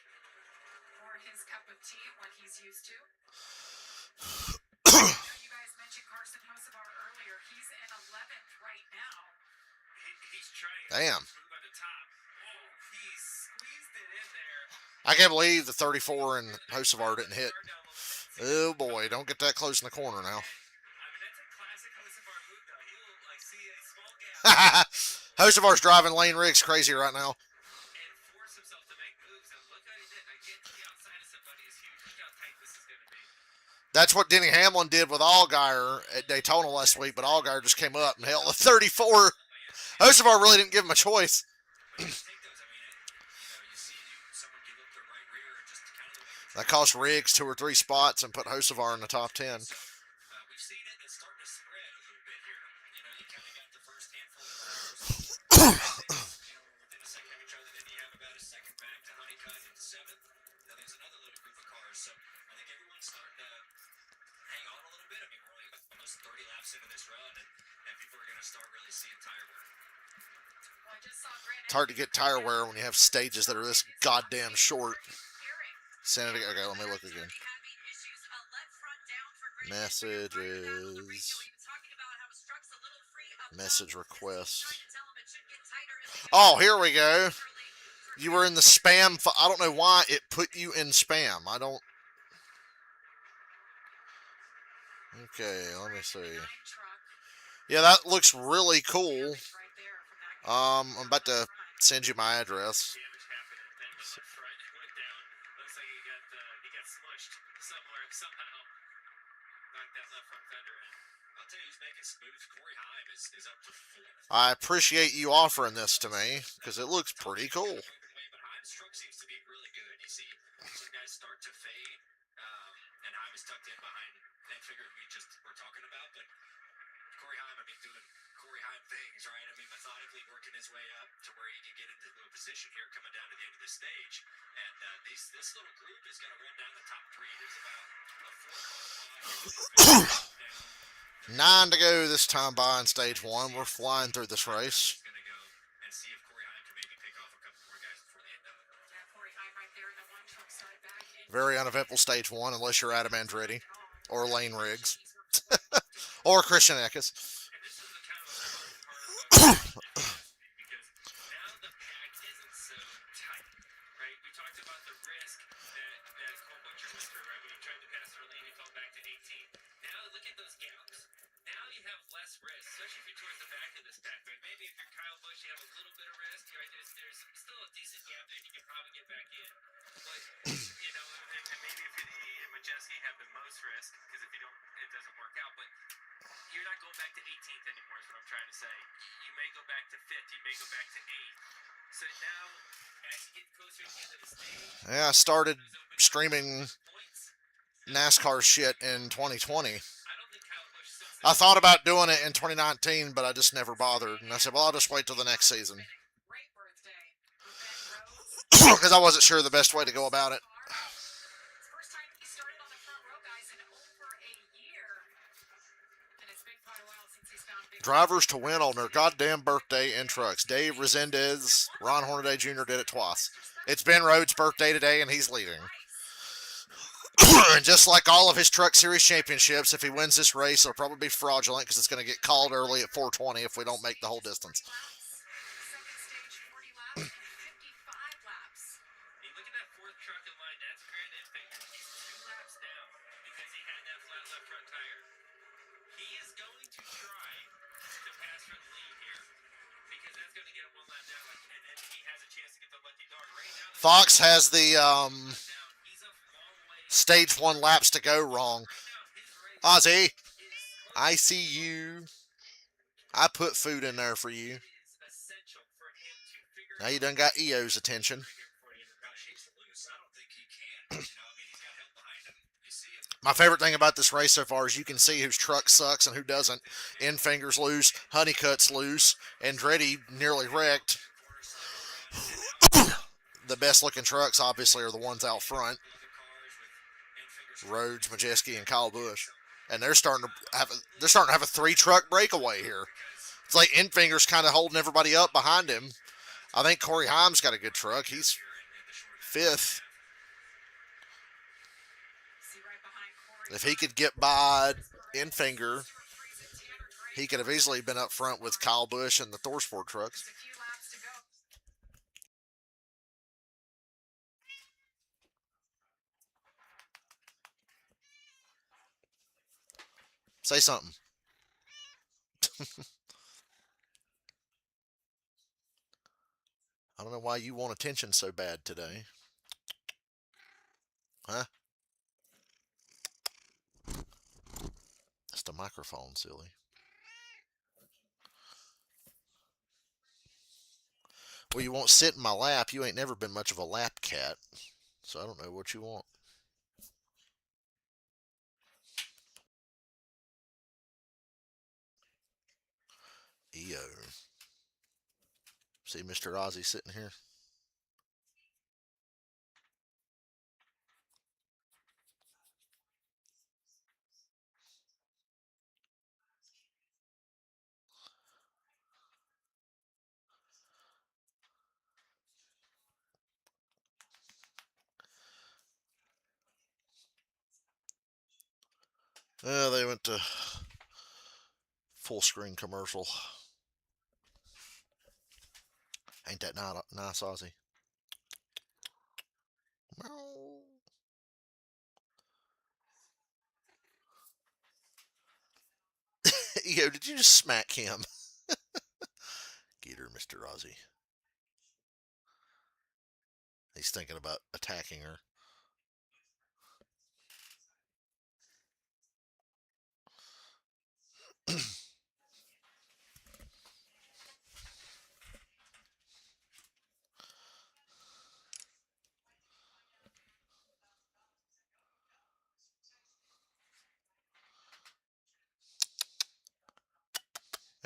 for his cup of tea, what he's used to. You guys mentioned Carson Hocevar earlier. He's in 11th right now. He's trying Damn. to move at the top. Oh, he squeezed it in there. I can't believe the 34 and Hocevar didn't hit. Oh boy, don't get that close in the corner now. Hocevar's driving lane rigs crazy right now. That's what Denny Hamlin did with Allgaier at Daytona last week, but Allgaier just came up and held a 34. Hocevar really didn't give him a choice. That cost Riggs 2 or 3 spots and put Hocevar in the top 10. It's hard to get tire wear when you have stages that are this goddamn short. Sanity. Okay, let me look again. Message request. Oh, here we go. You were in the spam. I don't know why it put you in spam. I don't. Okay, let me see. Yeah, that looks really cool. I'm about to send you my address. I appreciate you offering this to me because it looks pretty cool. position here coming down to the end of the stage. And this little group is going to run down the top three. There's about a 4 car fly. 9 to go this time by in stage 1. We're flying through this race. Going to go and see if Corey Heim can maybe pick off a couple more guys before the end of it. Yeah, Corey Heim right there in the one truck side back in. Very uneventful stage 1 unless you're Adam Andretti or Lane Riggs or Christian Eckes. And this is the kind of a fun part about because now the pack isn't so tight, right? We talked about the risk that Cole Butcher went through, right? When he tried to pass Verlaine, he fell back to 18. Now look at those gaps. Now you have less risk, especially if you're towards the back of this pack. But maybe if you're Kyle Busch, you have a little bit of risk. Right? There's still a decent gap there. You can probably get back in. But you know, and maybe if you Majeski have the most risk because if you don't, it doesn't work out. But you're not going back to 18th anymore. Is what I'm trying to say. You may go back to 5th. You may go back to 8th. So now, as you get closer to the end of the stage, Yeah, I started streaming NASCAR shit in 2020. I thought about doing it in 2019, but I just never bothered. And I said, well, I'll just wait till the next season. Great birthday with Ben Rhodes. Because I wasn't sure the best way to go about it. It's first time he started on the front row, guys, in over a year. And it's been quite a while since he's found big Drivers to win on their goddamn birthday in trucks. Dave Resendez, Ron Hornaday Jr. did it twice. It's Ben Rhodes' birthday today, and he's leading. And just like all of his Truck Series championships, if he wins this race, it'll probably be fraudulent because it's going to get called early at 420 if we don't make the whole distance. Second stage, 40 laps, 55 laps. you look at that fourth truck in line. That's Grant Enfinger. He's 2 laps down because he had that flat left front tire. He is going to try to pass for the lead here because that's going to get him 1 lap down, and then he has a chance to get the lucky dog. Right now, Fox has the down. He's a long way. stage 1 laps to go wrong. Ozzy, I see you. I put food in there for you. It is essential for him to figure Now you done got EO's attention. My favorite thing about this race so far is you can see whose truck sucks and who doesn't. Infingers loose, Honeycutt's loose, Andretti nearly wrecked. The best looking trucks obviously are the ones out front. Rhodes, Majeski, and Kyle Busch. And they're starting to have a 3-truck breakaway here. It's like Infinger's kind of holding everybody up behind him. I think Corey Heim's got a good truck. He's 5th. See right behind Corey. If he could get by Infinger, he could have easily been up front with Kyle Busch and the Thorsport trucks. Just a few laps to go. Say something. I don't know why you want attention so bad today. Huh? That's the microphone, silly. Well, you won't sit in my lap. You ain't never been much of a lap cat. So I don't know what you want. EO. See Mr. Ozzy sitting here? They went to full screen commercial. Ain't that nice, Ozzy? Yo, did you just smack him? Get her, Mr. Ozzy. He's thinking about attacking her.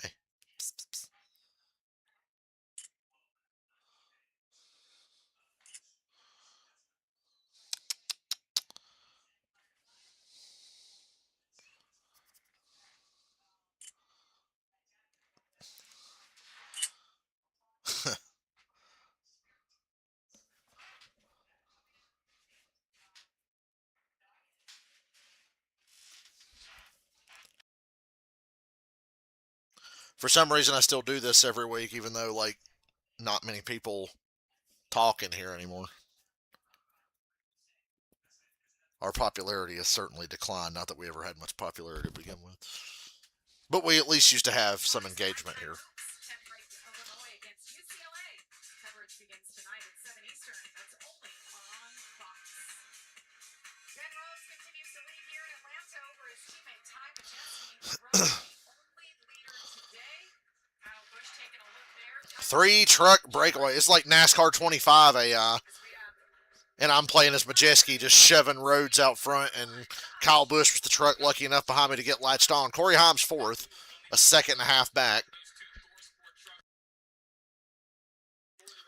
Hey. Psst, psst, psst. For some reason, I still do this every week, even though, like, not many people talk in here anymore. Our popularity has certainly declined. Not that we ever had much popularity to begin with. But we at least used to have some engagement here. Illinois against UCLA. Coverage begins tonight at 7 Eastern. That's only on Fox. Ben Rose continues to lead here in Atlanta over his teammate Ty Majeski. Rose, the only leader today. Kyle Busch taking a look there. 3 truck breakaway. It's like NASCAR 25 AI. And I'm playing as Majeski, just shoving Rhodes out front, and Kyle Busch was the truck lucky enough behind me to get latched on. Corey Heim's fourth, a second and a half back.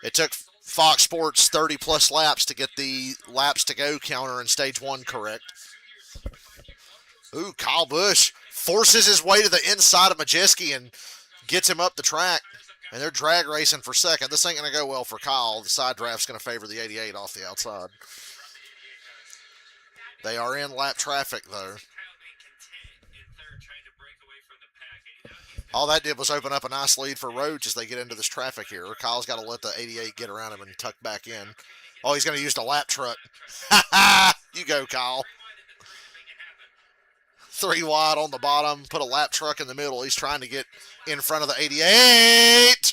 It took Fox Sports 30-plus laps to get the laps to go counter in stage 1 correct. Ooh, Kyle Busch forces his way to the inside of Majeski and gets him up the track. And they're drag racing for second. This ain't going to go well for Kyle. The side draft's going to favor the 88 off the outside. They are in lap traffic, though. All that did was open up a nice lead for Rhodes as they get into this traffic here. Kyle's got to let the 88 get around him and tuck back in. Oh, he's going to use the lap truck. Ha ha! You go, Kyle. 3 wide on the bottom. Put a lap truck in the middle. He's trying to get in front of the 88.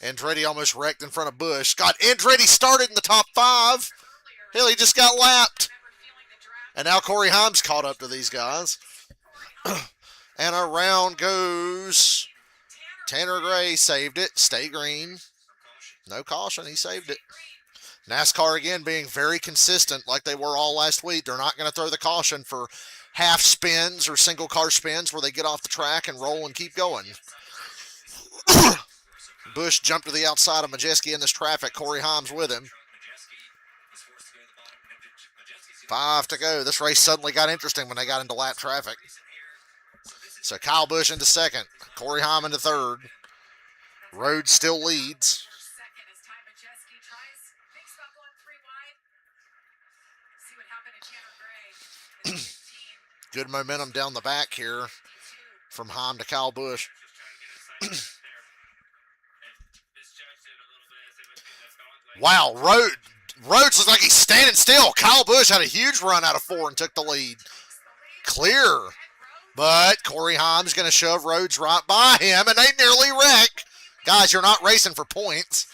Andretti almost wrecked in front of Busch. God, Andretti started in the top 5. Hell, he just got lapped. And now Corey Heim's caught up to these guys. And around goes Tanner Gray. Saved it. Stay green. No caution. He saved it. NASCAR again being very consistent like they were all last week. They're not going to throw the caution for half spins or single car spins where they get off the track and roll and keep going. Busch jumped to the outside of Majeski in this traffic. Corey Heim's with him. 5 to go. This race suddenly got interesting when they got into lap traffic. So Kyle Busch into second. Corey Heim into third. Rhodes still leads. Good momentum down the back here from Heim to Kyle Busch. Wow, Rhodes looks like he's standing still. Kyle Busch had a huge run out of 4 and took the lead. Clear. But Corey Heim's going to shove Rhodes right by him, and they nearly wreck. Guys, you're not racing for points.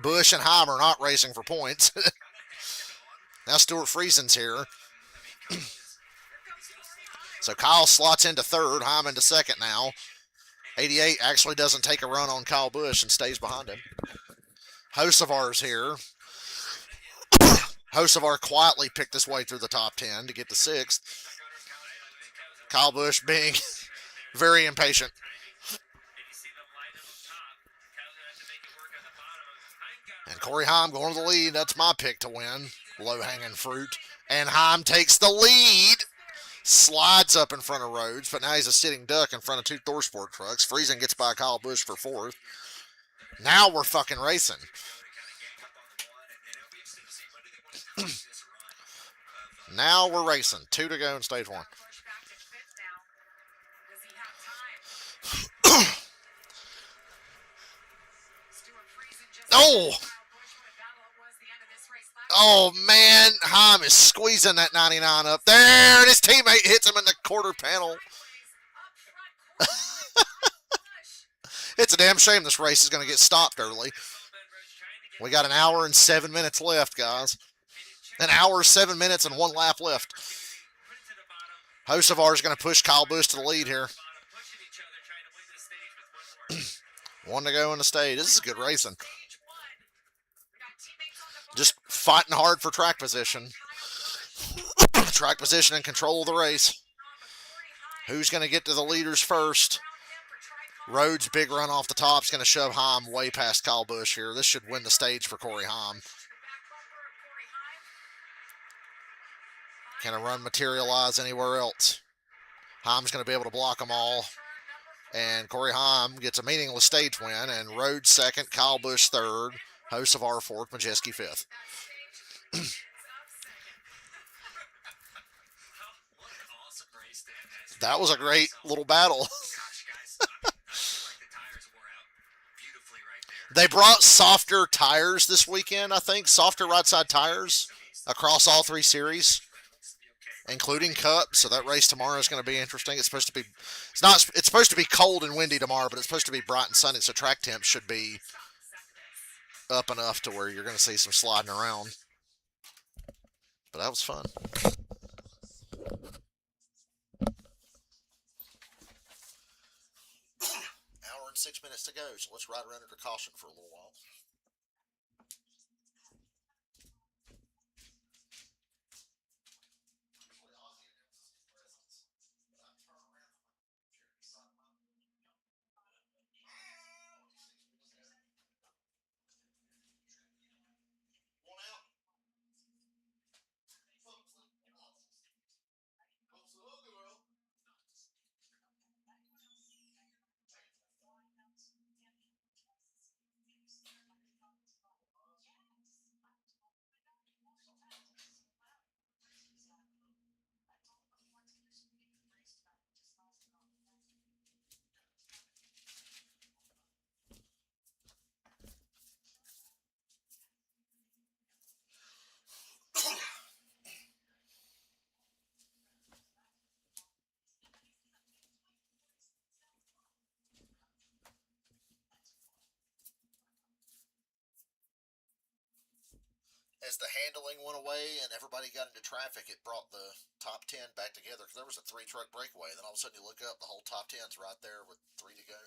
Busch and Heim are not racing for points. Now Stuart Friesen's here. So Kyle slots into third, Heim into second now. 88 actually doesn't take a run on Kyle Busch and stays behind him. Hocevar's here. Hocevar quietly picked his way through the top 10 to get to 6th. Kyle Busch being very impatient. And Corey Heim going to the lead. That's my pick to win. Low-hanging fruit. And Heim takes the lead. Slides up in front of Rhodes, but now he's a sitting duck in front of 2 ThorSport trucks. Friesen gets by Kyle Busch for 4th. Now we're fucking racing. Now we're racing. 2 to go in stage 1. Oh! Oh, man. Heim is squeezing that 99 up there, and his teammate hits him in the quarter panel. It's a damn shame this race is going to get stopped early. We got an hour and 7 minutes left, guys. An hour, 7 minutes, and 1 lap left. Hocevar is going to push Kyle Busch to the lead here. 1 to go in the stage. This is good racing. Just fighting hard for track position. Track position and control of the race. Who's going to get to the leaders first? Rhodes' big run off the top is going to shove Heim way past Kyle Busch here. This should win the stage for Corey Heim. Can a run materialize anywhere else? Heim's going to be able to block them all. And Corey Heim gets a meaningless stage win. And Rhodes second, Kyle Busch third, Hocevar fourth, Majeski fifth. That was a great little battle. They brought softer tires this weekend, I think. Softer right side tires across all 3 series, including Cup. So that race tomorrow is going to be interesting. It's supposed to be, it's supposed to be cold and windy tomorrow, but it's supposed to be bright and sunny. So track temps should be up enough to where you're going to see some sliding around. But that was fun. Hour and 6 minutes to go, so let's ride around under caution for a little while. As the handling went away and everybody got into traffic, it brought the top 10 back together because there was a 3-truck breakaway. Then all of a sudden you look up, the whole top 10's right there with 3 to go.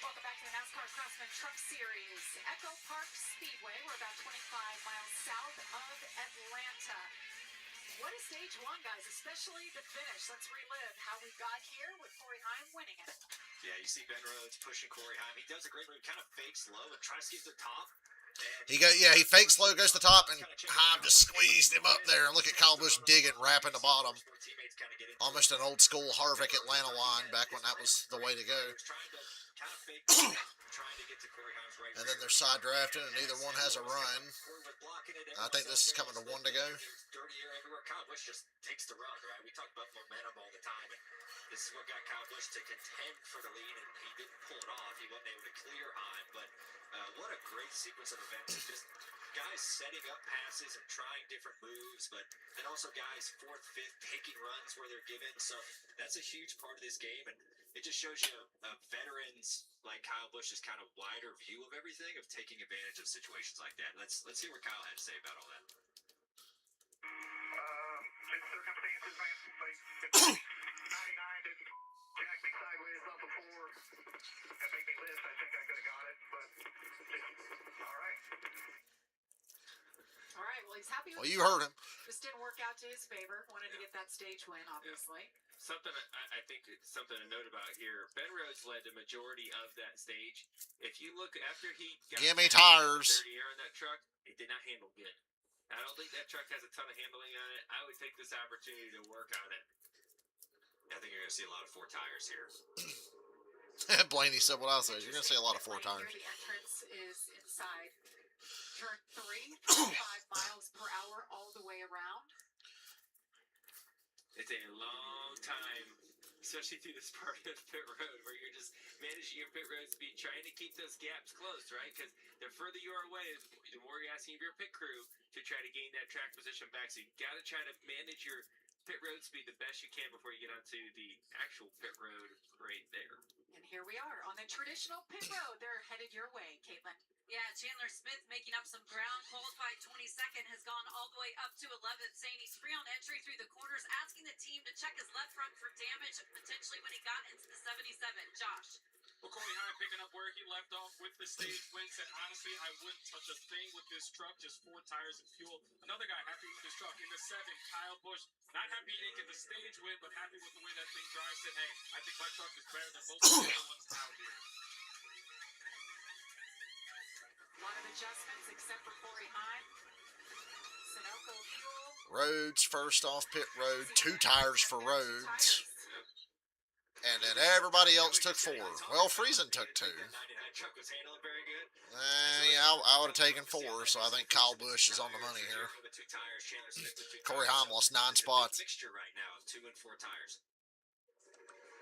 Welcome back to the NASCAR Craftsman Truck Series. Echo Park Speedway. We're about 25 miles south of Atlanta. What a stage one, guys, especially the finish. Let's relive how we got here with Corey Heim winning it. Yeah, you see Ben Rhodes pushing Corey Heim. He does a great move, kind of fakes low and tries to get to the top. He fakes low, goes to the top, and Heim just squeezed him up there. And look at Kyle Busch digging, wrapping the bottom. Almost an old school Harvick Atlanta line back when that was the way to go. And then they're side drafting, and neither one has a run. I think this is coming to 1 to go. Dirty air everywhere. Kyle Busch just takes the run, right? We talk about momentum all the time, and this is what got Kyle Busch to contend for the lead, and he didn't pull it off. He wasn't able to clear Heim, but what a great sequence of events. Just guys setting up passes and trying different moves, but then also guys 4th, 5th, taking runs where they're given. So that's a huge part of this game, and it just shows you veterans like Kyle Busch's kind of wider view of everything, of taking advantage of situations like that. Let's see what Kyle had to say about all that. Circumstances, man. Like, 99 didn't jack me sideways off the floor and make me lift. I think I could have got it, but just, all right. All right, well, he's happy with Well, you heard him. This didn't work out to his favor. Wanted to get that stage win, obviously. Something I think something to note about here. Ben Rhodes led the majority of that stage. If you look after he got Gimme tires. dirty air in that truck, it did not handle good. I don't think that truck has a ton of handling on it. I would take this opportunity to work on it. I think you're going to see a lot of 4 tires here. Blaney said what I said. You're going to see a lot of 4 tires. The entrance is inside turn 3, 5 miles per hour all the way around. It's a long time especially through this part of pit road where you're just managing your pit road speed, trying to keep those gaps closed, right? Because the further you are away, the more you're asking of your pit crew to try to gain that track position back. So you got to try to manage your pit road speed the best you can before you get onto the actual pit road right there. And here we are on the traditional pit road. They're headed your way, Caitlin. Yeah, Chandler Smith making up some ground, qualified 22nd, has gone all the way up to 11th, saying he's free on entry through the corners, asking the team to check his left front for damage, potentially when he got into the 77. Josh. Well, Corey Hine picking up where he left off with the stage win, said, honestly, I wouldn't touch a thing with this truck, just 4 tires and fuel. Another guy happy with his truck in the 7, Kyle Busch, not happy he didn't get the stage win, but happy with the way that thing drives, said, hey, I think my truck is better than both of the other ones out here. A lot of adjustments except for Corey Hine. Sunoco fuel. Rhodes first off pit road, 2 tires for Rhodes. And then everybody else took 4. Well, Friesen took 2. Yeah, I would have taken 4, so I think Kyle Busch is on the money here. Corey Hine lost 9 spots. Mixture right now of 2 and 4 tires.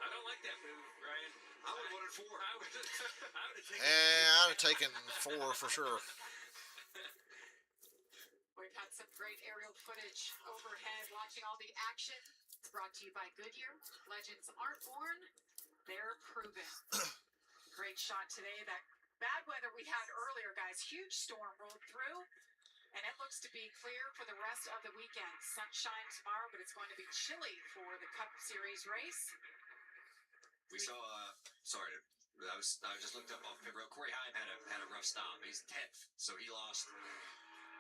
I don't like that move, Ryan. I would have wanted 4. I would have taken Yeah, I'd have taken 4 for sure. We've had some great aerial footage overhead, watching all the action. It's brought to you by Goodyear. Legends aren't born, they're proven. Great shot today. That bad weather we had earlier, guys. Huge storm rolled through, and it looks to be clear for the rest of the weekend. Sunshine tomorrow, but it's going to be chilly for the Cup Series race. We saw, I just looked up off pit road. Corey Hine had a rough stop. He's 10th, so he lost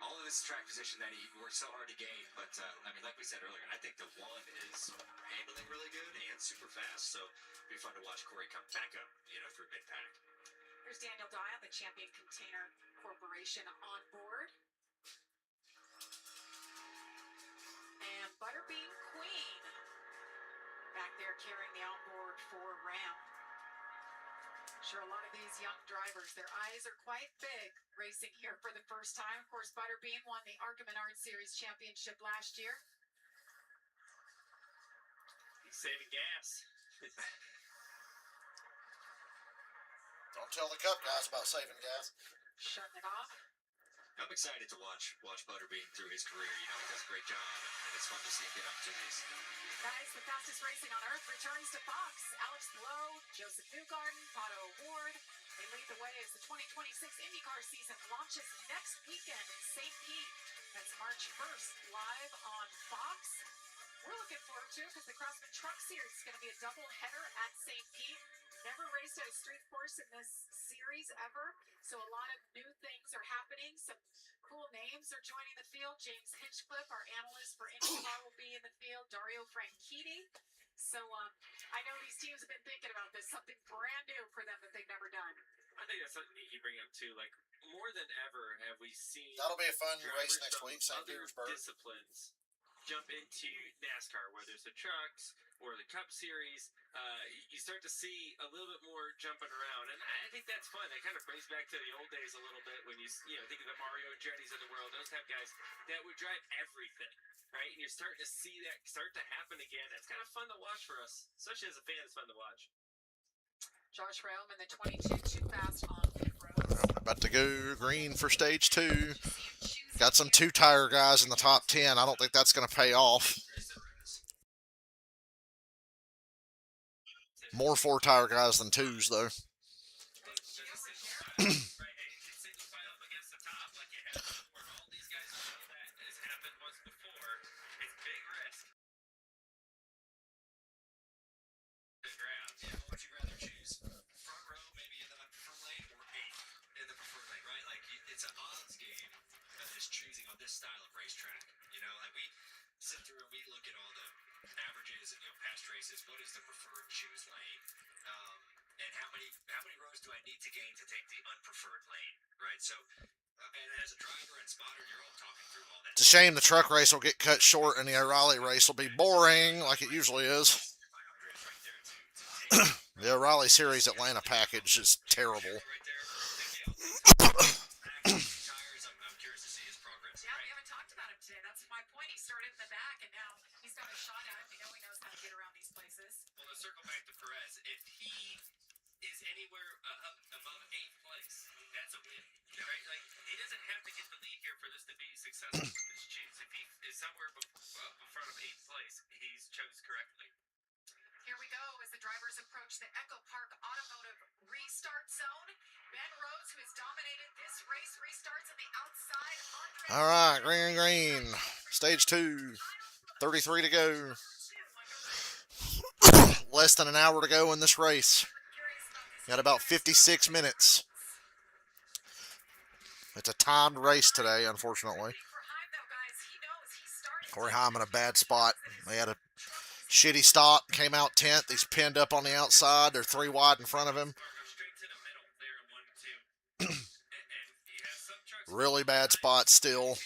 all of this track position that he worked so hard to gain. But, I mean, like we said earlier, I think the 1 is handling really good and super fast. So it'll be fun to watch Corey come back up, through mid-pack. Here's Daniel Dye, the Champion Container Corporation on board. And Butterbean Queen back there carrying the onboard for Ram. Sure, a lot of these young drivers, their eyes are quite big racing here for the first time. Of course, Butterbean won the ARCA Menard Series championship last year. He's saving gas. Don't tell the Cup guys about saving gas. Shutting it off. I'm excited to watch Butterbean through his career. He does a great job, and it's fun to see him get opportunities. Guys, the fastest racing on earth returns to Fox. Alex Blow, Joseph Newgarden, Pato O'Ward. They lead the way as the 2026 IndyCar season launches next weekend in St. Pete. That's March 1st, live on Fox. We're looking forward to it because the Craftsman Truck Series is going to be a double header at St. Pete. Never raced at a street course in this series ever, so a lot of new things are happening. Some cool names are joining the field. James Hinchcliffe, our analyst for IndyCar, will be in the field. Dario Franchitti. So I know these teams have been thinking about this, something brand new for them that they've never done. I think that's something that you bring up too. Like, more than ever have we seen That'll be a fun race drivers next from week, St. other Petersburg. disciplines jump into NASCAR, whether it's the trucks or the Cup Series. You start to see a little bit more jumping around, and I think that's fun. That kind of brings back to the old days a little bit when you think of the Mario Andretti's of the world, those type guys that would drive everything, right? And you're starting to see that start to happen again. That's kind of fun to watch for us, especially as a fan. It's fun to watch. Josh Rome in the 22 too fast on pit road. About to go green for stage 2. Got some 2-tire guys in the top 10. I don't think that's going to pay off. More 4-tire guys than 2s, though. Choosing on this style of racetrack, like we sit through and we look at all the averages and past races. What is the preferred choose lane, and how many rows do I need to gain to take the unpreferred lane, right? So, and as a driver and spotter, you're all talking through all that. It's a shame the truck race will get cut short and the O'Reilly race will be boring like it usually is. The O'Reilly Series Atlanta package is terrible. Started in the back, and now he's got a shot at it. We know he knows how to get around these places. Well, the circle anywhere above 8th place, that's a win, right? Like he doesn't have to get the lead here for this to be successful with his choose. If he is somewhere in front of 8th place, he's chose correctly. Here we go as the drivers approach the Echo Park Automotive restart zone. Ben Rhodes, who has dominated this race, restarts on the outside. All right, green. Stage 2. 33 to go. Less than an hour to go in this race. Got about 56 minutes. It's a timed race today, unfortunately. Corey Heim in a bad spot. They had a shitty stop, came out 10th. He's pinned up on the outside. They're 3 wide in front of him. Really bad spot still.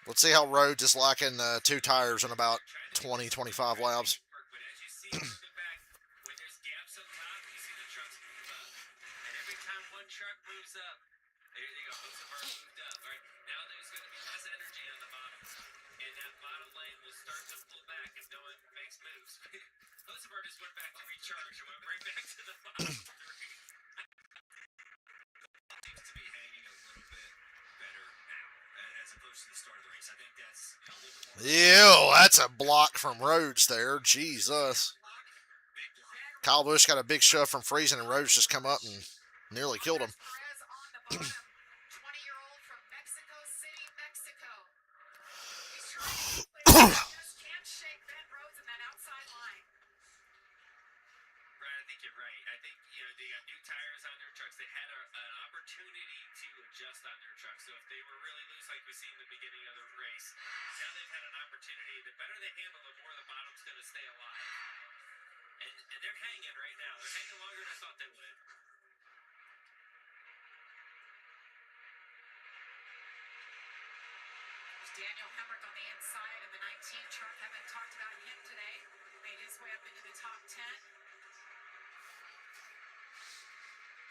Let's see how Rhodes is lacking 2 tires in about 20-25 laps. Ew, that's a block from Rhodes there. Jesus. Kyle Busch got a big shove from Friesen, and Rhodes just come up and nearly killed him. Daniel Hemrick on the inside of the 19 truck. Haven't talked about him today. Made his way up into the top 10.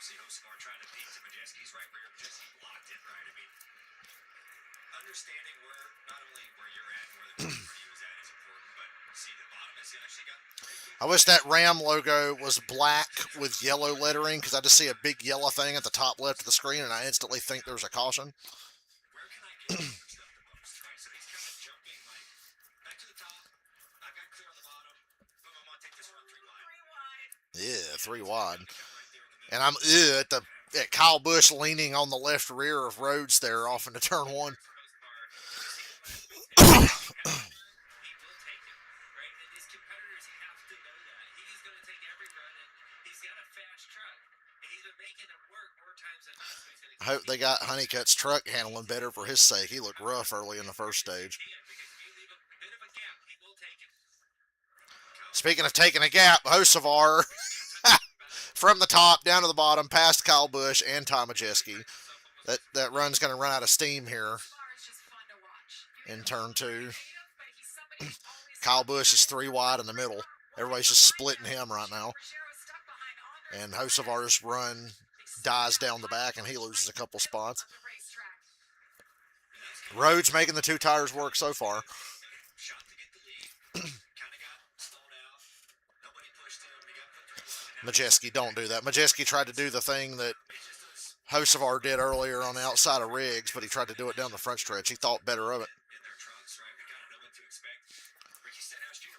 See Hosmar trying to peek to Majeski's right rear. Majeski blocked it, right? I mean, understanding where, not only where you're at and where the he was at is important, but see the bottom has actually got. I wish that Ram logo was black with yellow lettering, because I just see a big yellow thing at the top left of the screen, and I instantly think there's a caution. Where can I get stuff the most, right? So he's kind of jumping like back to the top. I've got clear on the bottom. Boom, I'm gonna take this run 3 wide. Yeah, 3 wide. And I'm at Kyle Busch leaning on the left rear of Rhodes there off into turn 1. I hope they got Honeycutt's truck handling better for his sake. He looked rough early in the first stage. Speaking of taking a gap, Hocevar from the top down to the bottom, past Kyle Busch and Tom Majeski. That run's going to run out of steam here in turn 2. Kyle Busch is 3 wide in the middle. Everybody's just splitting him right now. And Hocevar's run dies down the back, and he loses a couple spots. Rhodes making the 2 tires work so far. Majeski, don't do that. Majeski tried to do the thing that Hocevar did earlier on the outside of Riggs, but he tried to do it down the front stretch. He thought better of it.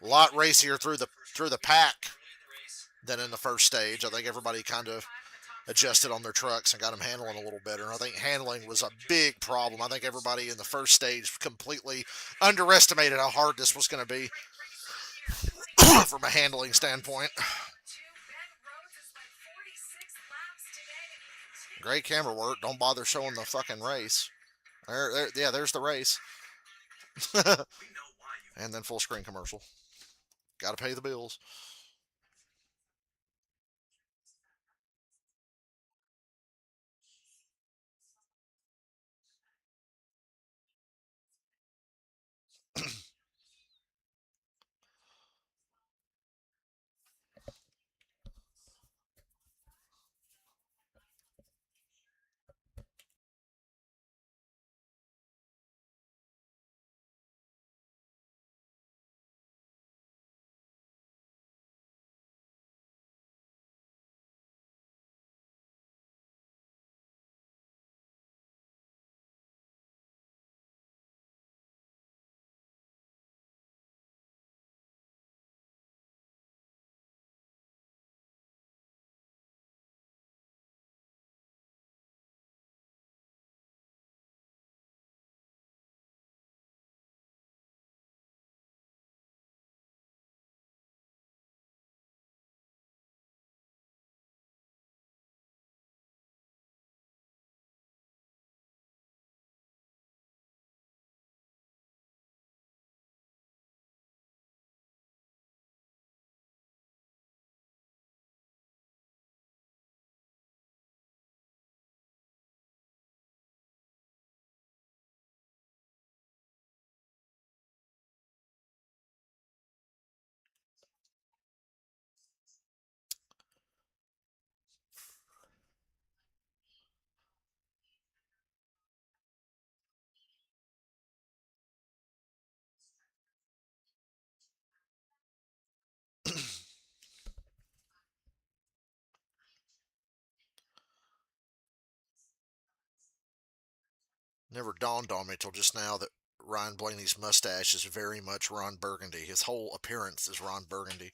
A lot racier through the pack than in the first stage. I think everybody kind of adjusted on their trucks and got them handling a little better. I think handling was a big problem. I think everybody in the first stage completely underestimated how hard this was going to be from a handling standpoint. Great camera work. Don't bother showing the fucking race. There's the race. And then full screen commercial. Got to pay the bills. Never dawned on me till just now that Ryan Blaney's mustache is very much Ron Burgundy. His whole appearance is Ron Burgundy.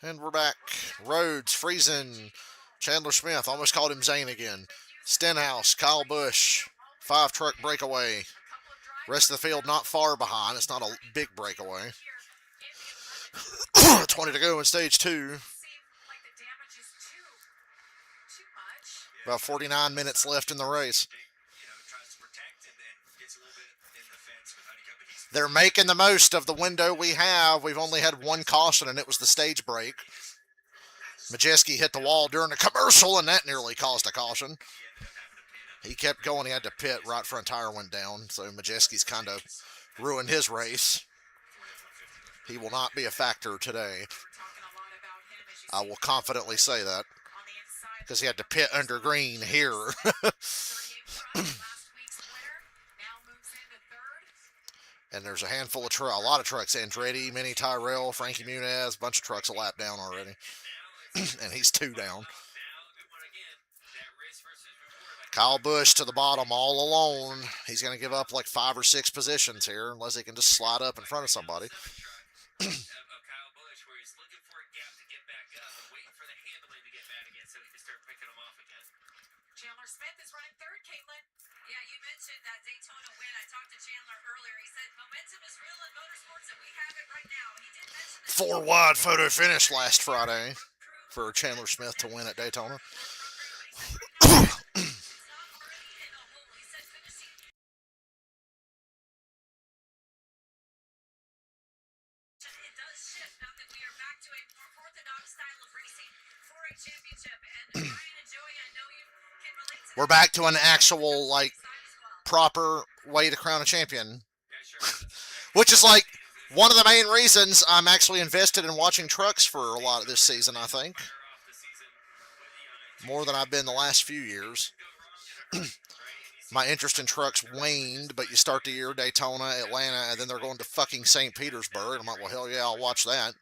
And we're back. Rhodes, Friesen, Chandler Smith, almost called him Zane again. Stenhouse, Kyle Busch, 5-truck breakaway. Rest of the field not far behind. It's not a big breakaway. 20 to go in stage 2. About 49 minutes left in the race. They're making the most of the window we have. We've only had one caution, and it was the stage break. Majeski hit the wall during the commercial, and that nearly caused a caution. He kept going. He had to pit. Right front tire went down, so Majeski's kind of ruined his race. He will not be a factor today. I will confidently say that, because he had to pit under green here. And there's a handful of a lot of trucks. Andretti, Mini Tyrell, Frankie Muniz, a bunch of trucks a lap down already. And he's 2 down. Kyle Busch to the bottom all alone. He's going to give up like 5 or 6 positions here unless he can just slide up in front of somebody. Chandler Smith is running third, Caitlin. Yeah, you mentioned that Daytona win. I talked to Chandler earlier. He said momentum is real in motorsports, and we have it right now. He did mention that 4 wide photo finish last Friday for Chandler Smith to win at Daytona. We're back to an actual, like, proper way to crown a champion. Which is, like, one of the main reasons I'm actually invested in watching trucks for a lot of this season, I think. More than I've been the last few years. My interest in trucks waned, but you start the year Daytona, Atlanta, and then they're going to fucking St. Petersburg. I'm like, well, hell yeah, I'll watch that.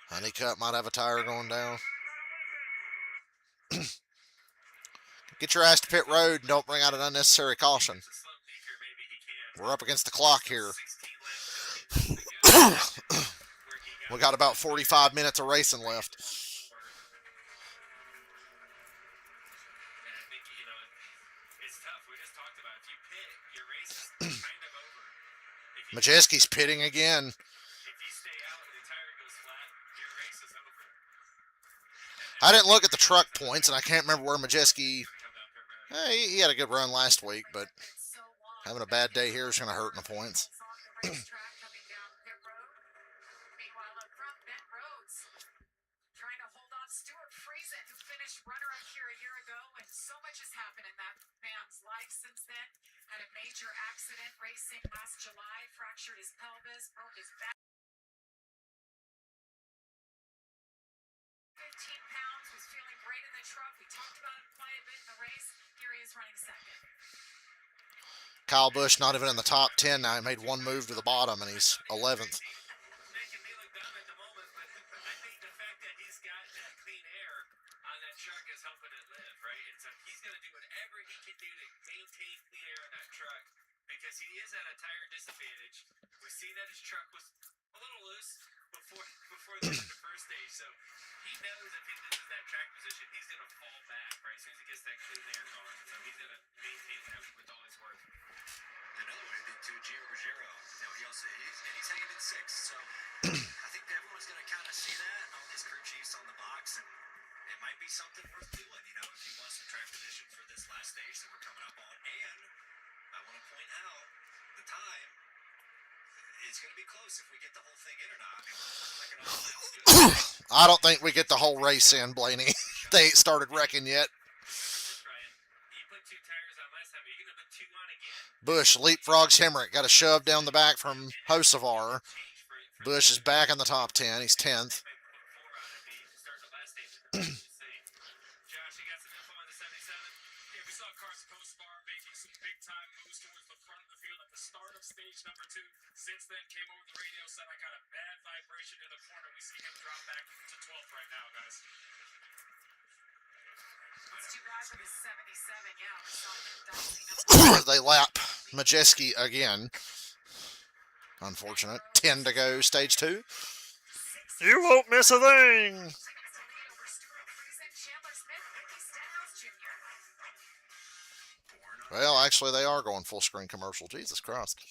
Honeycutt might have a tire going down. Get your ass to pit road and don't bring out an unnecessary caution. We're up against the clock here. We got about 45 minutes of racing left. Majeski's pitting again. I didn't look at the truck points, and I can't remember where Majeski... he had a good run last week, but having a bad day here is going to hurt in the points. Trying to hold off Stuart Friesen, who finished runner-up here a year ago, and so much has happened in that man's life since then. Had a major accident racing last July, fractured his pelvis, broke his back. 15 pounds, was feeling great in the truck. We talked about him quite a bit in the race. Here he is running second. Kyle Busch not even in the top 10 now. He made one move to the bottom, and he's 11th. Because he is at a tire disadvantage. We see that his truck was a little loose before the end of the first stage, so he knows if he loses that track position, he's going to fall back, right? As soon as he gets that clean air going, so he's going to maintain that with all his work. Another one did too, Gio Ruggiero. He's hanging in 6th, so I think everyone's going to kind of see that. All these crew chiefs on the box, and it might be something worth doing, if he wants some track position for this last stage that we're coming up on. And I want to point out the time is it's going to be close if we get the whole thing in or not. I mean, we're wrecking all the laps doing I don't think we get the whole race in, Blaney. They ain't started wrecking yet. This, Ryan. You put 2 tires on last time. Are you going to put 2 on again? Bush leapfrogs Hemrick. Got a shove down the back from Hocevar. Bush is back in the top 10. He's 10th. Josh, you got some info on the 77? Yeah, we saw Carson Hocevar making some big time moves towards the front of the field at the start of stage number 2. Since then, came over the radio, said I got a bad vibration in the corner. We see him drop back to 12th right now, guys. It's too bad for the 77. Yeah, we saw him dicing up. They lap Majeski again. Unfortunate. 10 to go, stage 2. You won't miss a thing. Well, actually, they are going full screen commercial. Jesus Christ.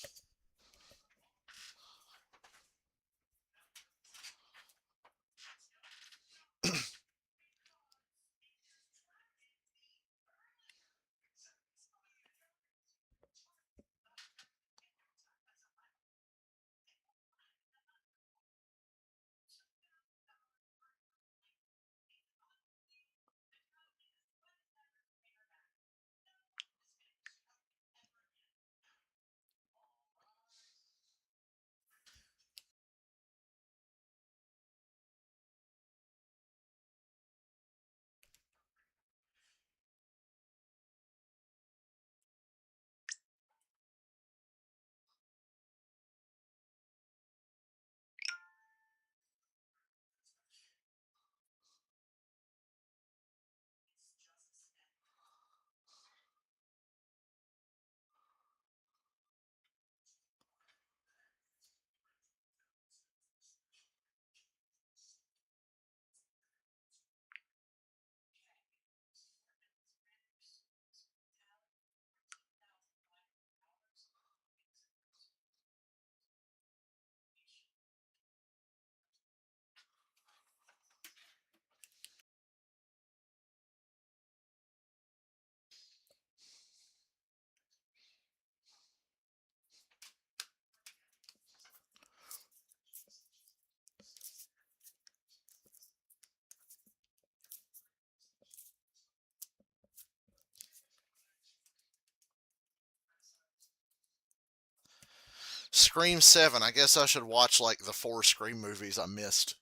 Scream 7. I guess I should watch like the 4 Scream movies I missed.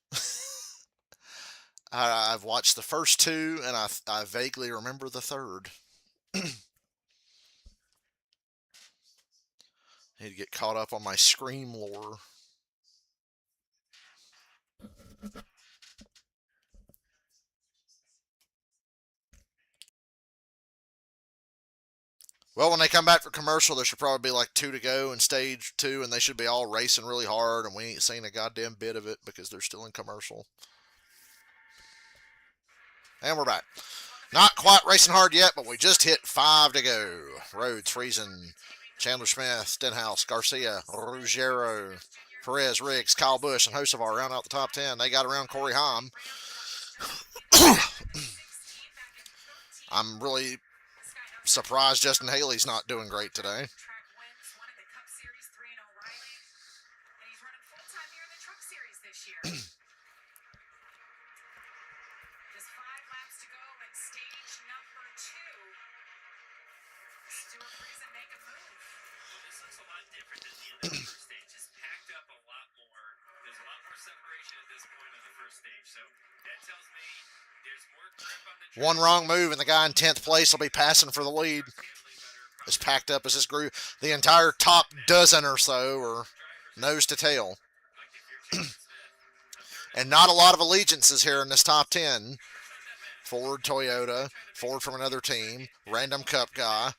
I've watched the first 2, and I vaguely remember the third. Need to get caught up on my Scream lore. Well, when they come back for commercial, there should probably be like 2 to go in stage 2, and they should be all racing really hard, and we ain't seen a goddamn bit of it because they're still in commercial. And we're back. Not quite racing hard yet, but we just hit 5 to go. Rhodes, Friesen, Chandler Smith, Stenhouse, Garcia, Ruggiero, Perez, Riggs, Kyle Busch, and Hocevar round out the top 10. They got around Corey Haim. I'm really surprised Justin Haley's not doing great today. One wrong move, and the guy in 10th place will be passing for the lead. As packed up as this group, the entire top dozen or so are nose to tail. And not a lot of allegiances here in this top 10. Ford, Toyota, Ford from another team, random Cup guy.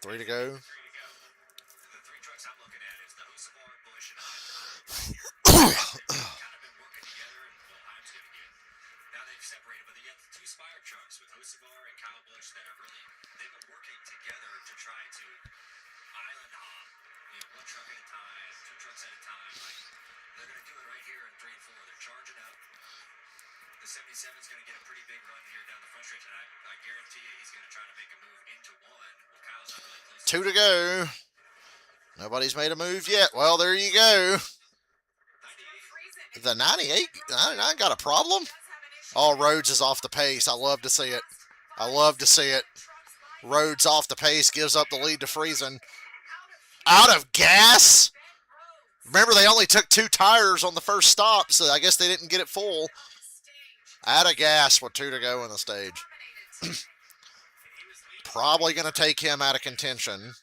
3 to go. Separated, but they got 2 Spire trucks with Hocevar and Kyle Busch that are really, they've been working together to try to island hop, one truck at a time, 2 trucks at a time. Like, they're going to do it right here in 3 and 4. They're charging up. The 77 is going to get a pretty big run here down the front stretch, and I guarantee you he's going to try to make a move into 1. Well, Kyle's not really close. 2 to go. Nobody's made a move yet. Well, there you go. The 98, 99 got a problem. Oh, Rhodes is off the pace. I love to see it. I love to see it. Rhodes off the pace, gives up the lead to Friesen. Out of gas. Remember, they only took 2 tires on the first stop, so I guess they didn't get it full. Out of gas with 2 to go in the stage. Probably going to take him out of contention.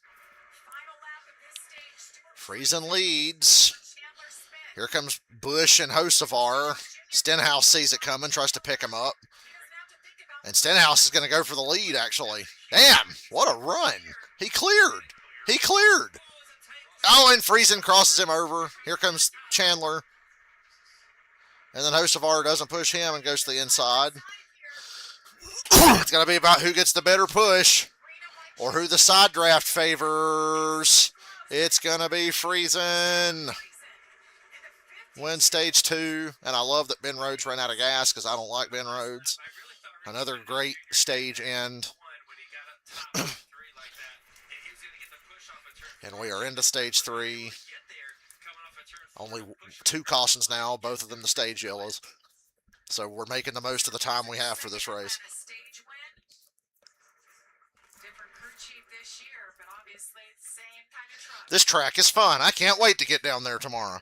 Friesen leads. Here comes Busch and Hocevar. Stenhouse sees it coming, tries to pick him up. And Stenhouse is going to go for the lead, actually. Damn, what a run. He cleared. He cleared. Oh, and Friesen crosses him over. Here comes Chandler. And then Hocevar doesn't push him and goes to the inside. It's going to be about who gets the better push or who the side draft favors. It's going to be Friesen. Win stage 2. And I love that Ben Rhodes ran out of gas because I don't like Ben Rhodes. Another great stage end. And we are into stage 3. Only 2 cautions now, both of them the stage yellows. So we're making the most of the time we have for this race. This track is fun. I can't wait to get down there tomorrow.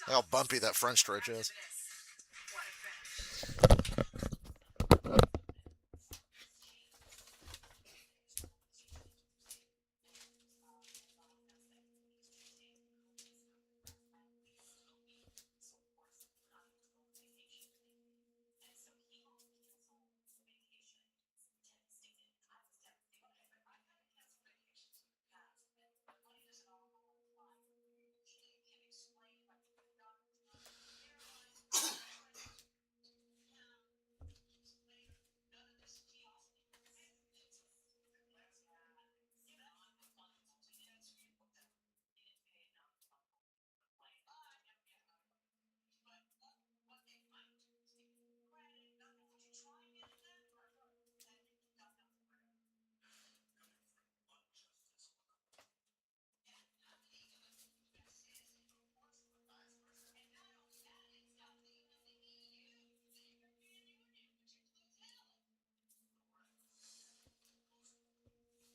How bumpy that front stretch is.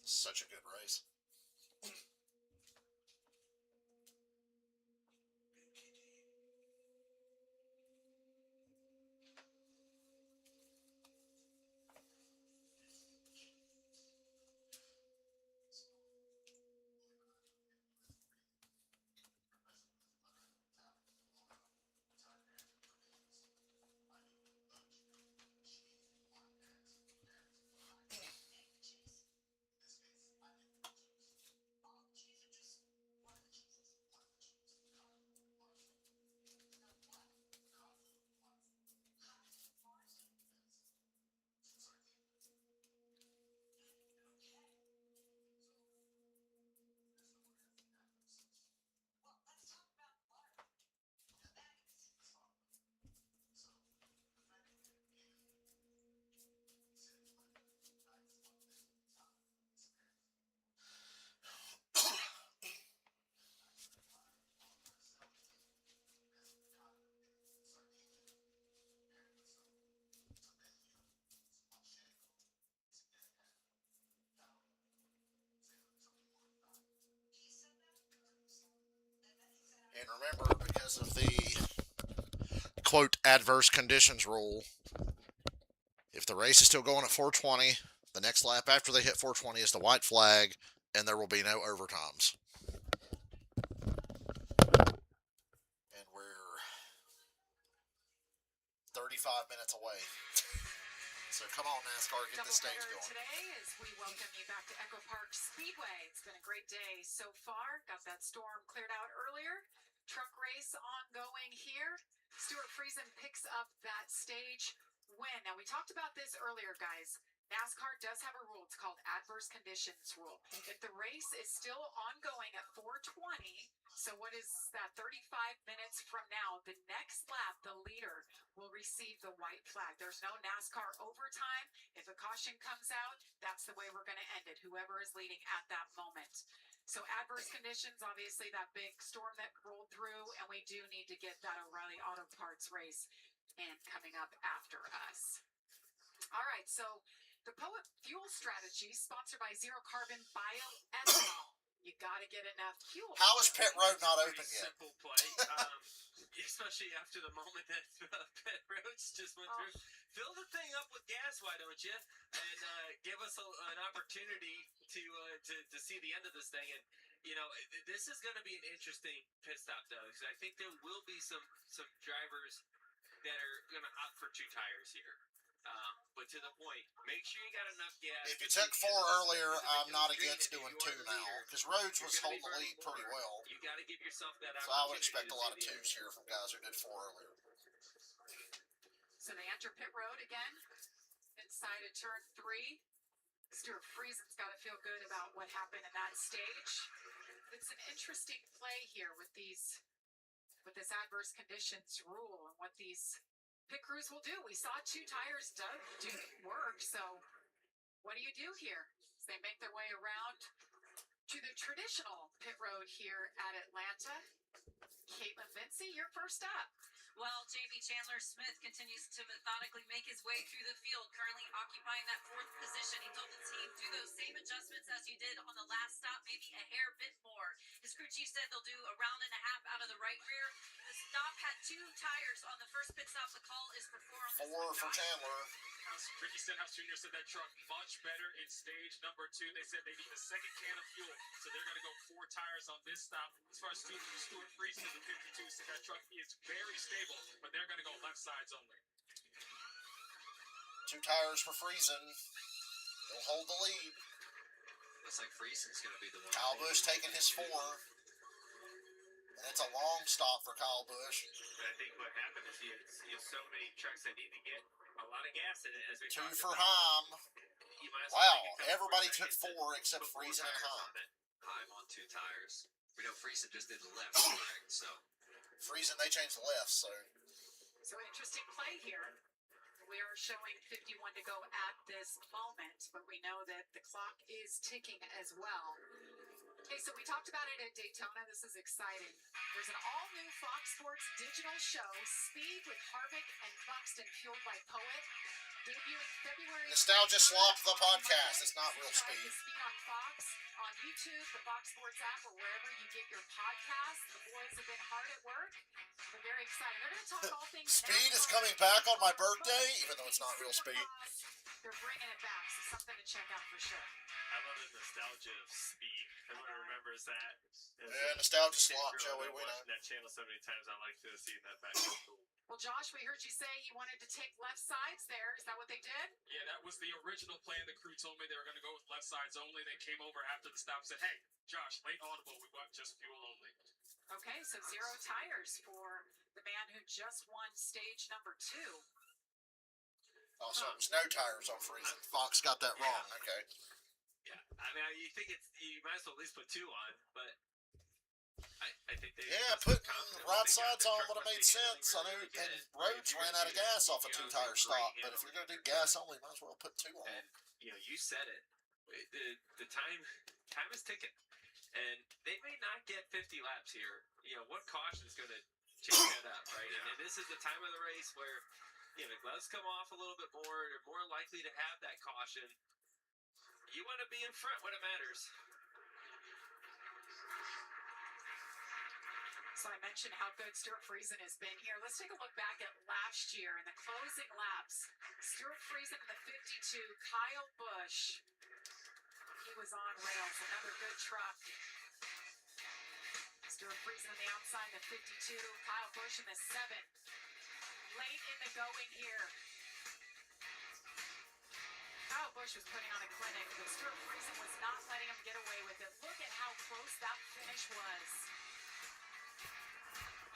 Such a good race. And remember, because of the, quote, adverse conditions rule, if the race is still going at 420, the next lap after they hit 420 is the white flag, and there will be no overtimes. And we're 35 minutes away. So come on, NASCAR, get this stage going. Today as we welcome you back to Echo Park Speedway. It's been a great day so far. Got that storm cleared out earlier. Truck race ongoing here. Stuart Friesen picks up that stage win. Now, we talked about this earlier, guys. NASCAR does have a rule. It's called adverse conditions rule. If the race is still ongoing at 420, so what is that? 35 minutes from now, the next lap, the leader will receive the white flag. There's no NASCAR overtime. If a caution comes out, that's the way we're going to end it, whoever is leading at that moment. So adverse conditions, obviously that big storm that rolled through, and we do need to get that O'Reilly Auto Parts race in coming up after us. All right, so the Poet Fuel Strategy, sponsored by Zero Carbon Bioethanol. You got to get enough fuel. How is Pit Road not Pretty open yet? simple play, especially after the moment that Pit Roads just went through. Fill the thing up with gas, why don't you? And give us an opportunity to see the end of this thing. And you know, this is going to be an interesting pit stop, though, because I think there will be some drivers that are going to opt for 2 tires here. But to the point, make sure you got enough gas. If you took 4 earlier, I'm not against doing 2 now, because Rhodes was holding the lead pretty well. You got to give yourself that So I would opportunity expect a to lot of see the 2s here from guys who did 4 earlier. So they enter pit road again, inside of turn 3. Stuart Friesen's got to feel good about what happened in that stage. It's an interesting play here with this adverse conditions rule and what these pit crews will do. We saw 2 tires do work, so what do you do here? As they make their way around to the traditional pit road here at Atlanta. Caitlin Vinci, you're first up. Well, Jamie Chandler Smith continues to methodically make his way through the field, currently occupying that 4th position. He told the team, do those same adjustments as you did on the last stop, maybe a hair bit more. His crew chief said they'll do a round and a half out of the right rear. The stop had 2 tires on the first pit stop. The call is for 4 on this 4 one. for Chandler. Ricky Stenhouse Jr. said that truck much better in stage number 2. They said they need a second can of fuel, so they're going to go 4 tires on this stop. As far as Stuart Friesen in the 52 said that truck is very stable, but they're going to go left sides only. 2 tires for Friesen. He'll hold the lead. Looks like Friesen's going to be the one. Kyle Busch taking his 4. And it's a long stop for Kyle Busch. I think what happened is you have so many trucks that need to get a lot of gas in it, as we 2 talked for about. Heim. You might as well Wow, make a couple everybody more took seconds 4 except put 4 Friesen and tires Heim. on it. Heim on 2 tires. We know Friesen just did the left, correct? So Friesen, they changed the left, so. So interesting play here. We are showing 51 to go at this moment, but we know that the clock is ticking as well. Okay, so we talked about it at Daytona. This is exciting. There's an all-new Fox Sports digital show, Speed with Harvick and Buxton, fueled by Poet. Debuting February. Nostalgia 23rd Slop, the on podcast. Monday. It's not real Subscribe speed. to Speed on Fox, on YouTube, the Fox Sports app, or wherever you get your podcasts. The boys have been hard at work. They're very excited. They're going to talk all things Speed is NASCAR, coming back on my IndyCar, birthday, Motor even though it's not real speed. Supercross. They're bringing it back, so something to check out for sure. I love the nostalgia of Speed. Everyone remembers that. Yeah, Nostalgia Kid Slop, growing Joey, up we know. watching that channel so many times, I like to see that back. Well, Josh, we heard you say you wanted to take left sides there. Is that what they did? Yeah, that was the original plan. The crew told me they were going to go with left sides only. They came over after the stop and said, hey, Josh, late audible, we want just fuel only. Okay, so 0 tires for the man who just won stage number 2. Also, it was no tires on Friesen. Fox got that wrong. Okay. Yeah, I mean, you think you might as well at least put 2 on, but I think they. Yeah, must be putting confident right that they got sides the on truck would have must made be handling sense. I know, really good. and Rhodes If you're ran out of gonna gas off a you 2 know, tire great stop, but if handling. you're going to do gas only, might as well put 2 on. And you know, you said it. The time is ticking, and they may not get 50 laps here. You know, what caution is going to change that up, right? And this is the time of the race where you know gloves come off a little bit more. They're more likely to have that caution. You want to be in front when it matters. So I mentioned how good Stuart Friesen has been here. Let's take a look back at last year in the closing laps. Stuart Friesen in the 52, Kyle Busch. He was on rails, another good truck. Stuart Friesen on the outside in the 52, Kyle Busch in the 7. Late in the going here. Kyle Busch was putting on a clinic, but Stuart Friesen was not letting him get away with it. Look at how close that finish was.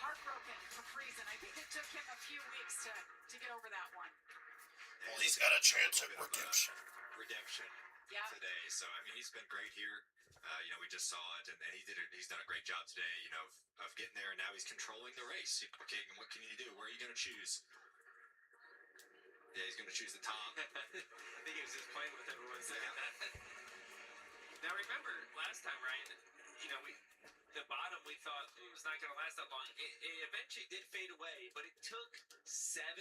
Heartbroken for Friesen. I think it took him a few weeks to get over that one. Well, he's got a chance at redemption. Redemption Yeah. today. So I mean, he's been great here. we just saw it, and he's done a great job today, of getting there, and now he's controlling the race. Okay, and what can you do? Where are you going to choose? Yeah, he's going to choose the top. I think he was just playing with everyone saying that. Now remember, last time, Ryan, the bottom we thought it was not going to last that long. It eventually did fade away, but it took 7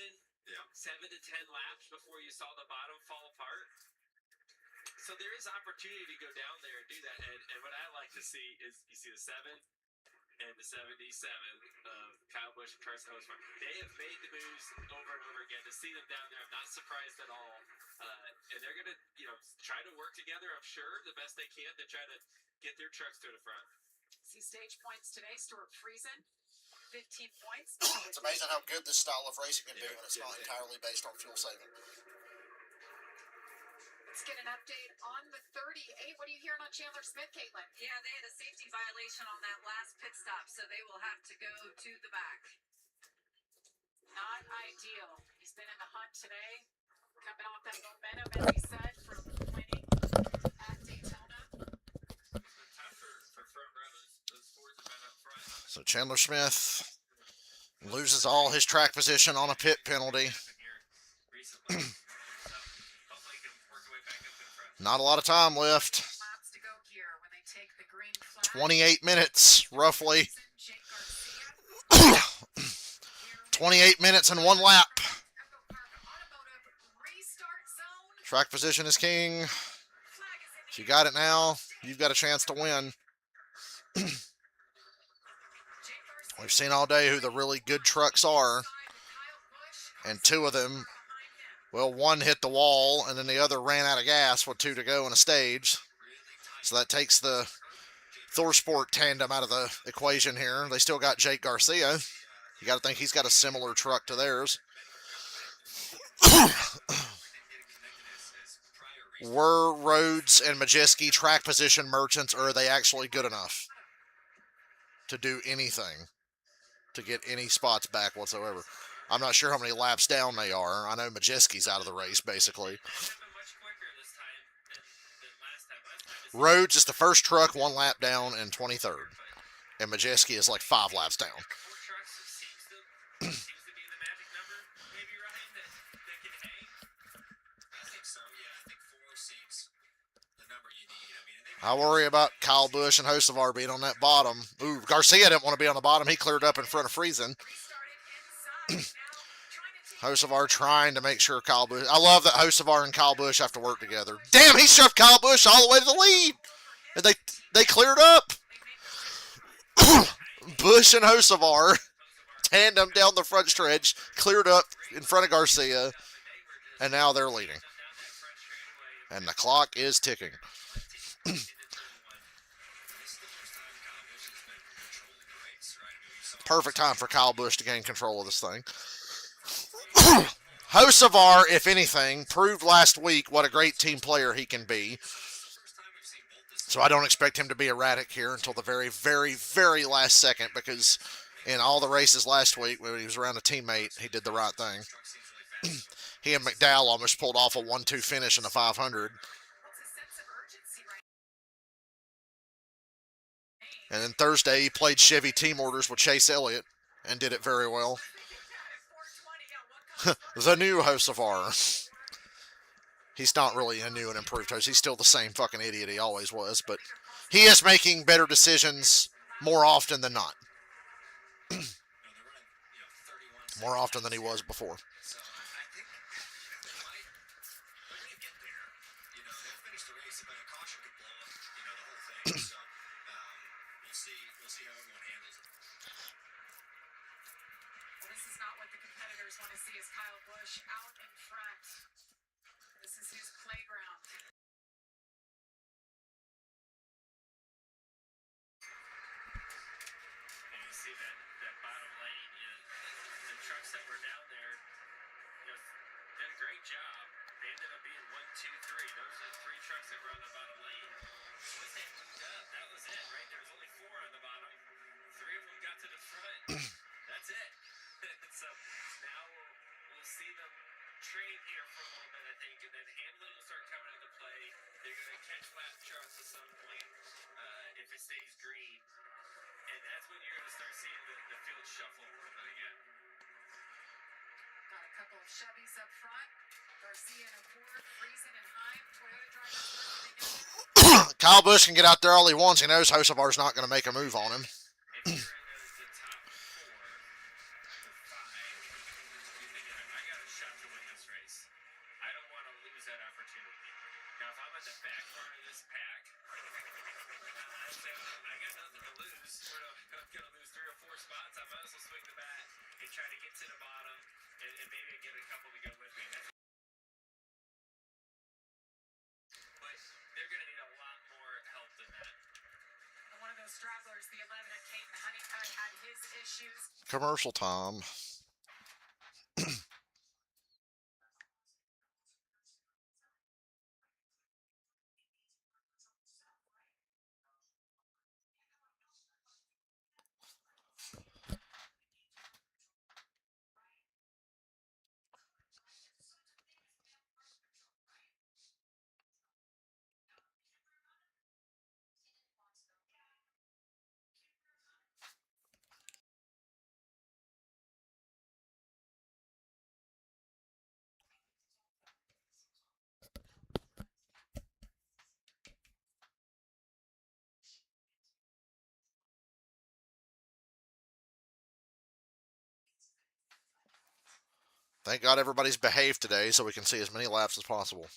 to 10 laps before you saw the bottom fall apart. So there is opportunity to go down there and do that. And what I like to see is you see the 7 and the 77 of Kyle Busch and Carson Hocevar. They have made the moves over and over again. To see them down there, I'm not surprised at all. And they're going to, try to work together, I'm sure, the best they can to try to get their trucks to the front. See stage points today, Stuart Friesen, 15 points. It's amazing how good this style of racing can be when it's not entirely based on fuel saving. Let's get an update on the 38. What are you hearing on Chandler Smith, Caitlin? Yeah, they had a safety violation on that last pit stop, so they will have to go to the back. Not ideal. He's been in the hunt today, coming off that momentum, as he said, from winning at Daytona. So Chandler Smith loses all his track position on a pit penalty. Not a lot of time left. 28 minutes, roughly. 28 minutes and 1 lap. Track position is king. If you got it now, you've got a chance to win. We've seen all day who the really good trucks are. And 2 of them, well, 1 hit the wall and then the other ran out of gas with 2 to go in a stage. So that takes the ThorSport tandem out of the equation here. They still got Jake Garcia. You got to think he's got a similar truck to theirs. Were Rhodes and Majeski track position merchants, or are they actually good enough to do anything, to get any spots back whatsoever? I'm not sure how many laps down they are. I know Majeski's out of the race, basically. Rhodes is the first truck 1 lap down and 23rd. And Majeski is like 5 laps down. I worry about Kyle Busch and Hocevar being on that bottom. Ooh, Garcia didn't want to be on the bottom. He cleared up in front of Friesen. Hocevar trying to make sure Kyle Busch... I love that Hocevar and Kyle Busch have to work together. Damn, he shoved Kyle Busch all the way to the lead. And they cleared up. Busch and Hocevar, tandem down the front stretch, cleared up in front of Garcia. And now they're leading. And the clock is ticking. Perfect time for Kyle Busch to gain control of this thing. Hocevar, if anything, proved last week what a great team player he can be. So I don't expect him to be erratic here until the very, very, very last second, because in all the races last week, when he was around a teammate, he did the right thing. He and McDowell almost pulled off a 1-2 finish in the 500. And then Thursday, he played Chevy team orders with Chase Elliott and did it very well. The new Hocevar. He's not really a new and improved host. He's still the same fucking idiot he always was, but he is making better decisions more often than not. More often than he was before. Out in front. This is his playground. And you see that bottom lane, the trucks that were down there, did a great job. They ended up being 1, 2, 3. Those are the 3 trucks that were on the bottom lane. Once they moved up, that was it, right? There was only 4 on the bottom. 3 of them got to the front. That's it. So now we'll see them trade shuffle a little bit again. Got a couple of Chevys up front. Garcia and Ford, Friesen and Heim. Toyota drivers working together. Kyle Busch can get out there all he wants. He knows Hocevar's not going to make a move on him. If you're in the top 4 to 5, you're thinking, I got a shot to win this race. I don't want to lose that opportunity. Now, if I'm at the back part of this pack, I say, I got nothing to lose. I'm going to lose 3 or 4 spots. I might as well swing the bat and try to get to the bottom and maybe get a couple to go with me. But they're going to need a lot more help than that. And one of those stragglers, the 11 at Caden Honeycutt, had his issues. Commercial time. Thank God everybody's behaved today so we can see as many laps as possible.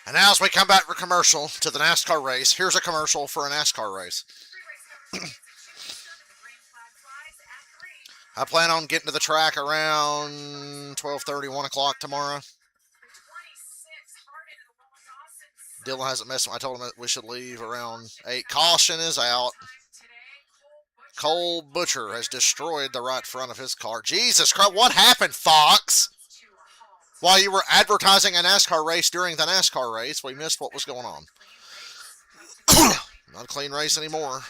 And now as we come back for commercial to the NASCAR race, here's a commercial for a NASCAR race. I plan on getting to the track around 12:30, 1 o'clock tomorrow. Dylan hasn't messed with me. I told him that we should leave around 8. Caution is out. Cole Butcher has destroyed the right front of his car. Jesus Christ, what happened, Fox? While you were advertising a NASCAR race during the NASCAR race, we missed what was going on. Not a clean race anymore.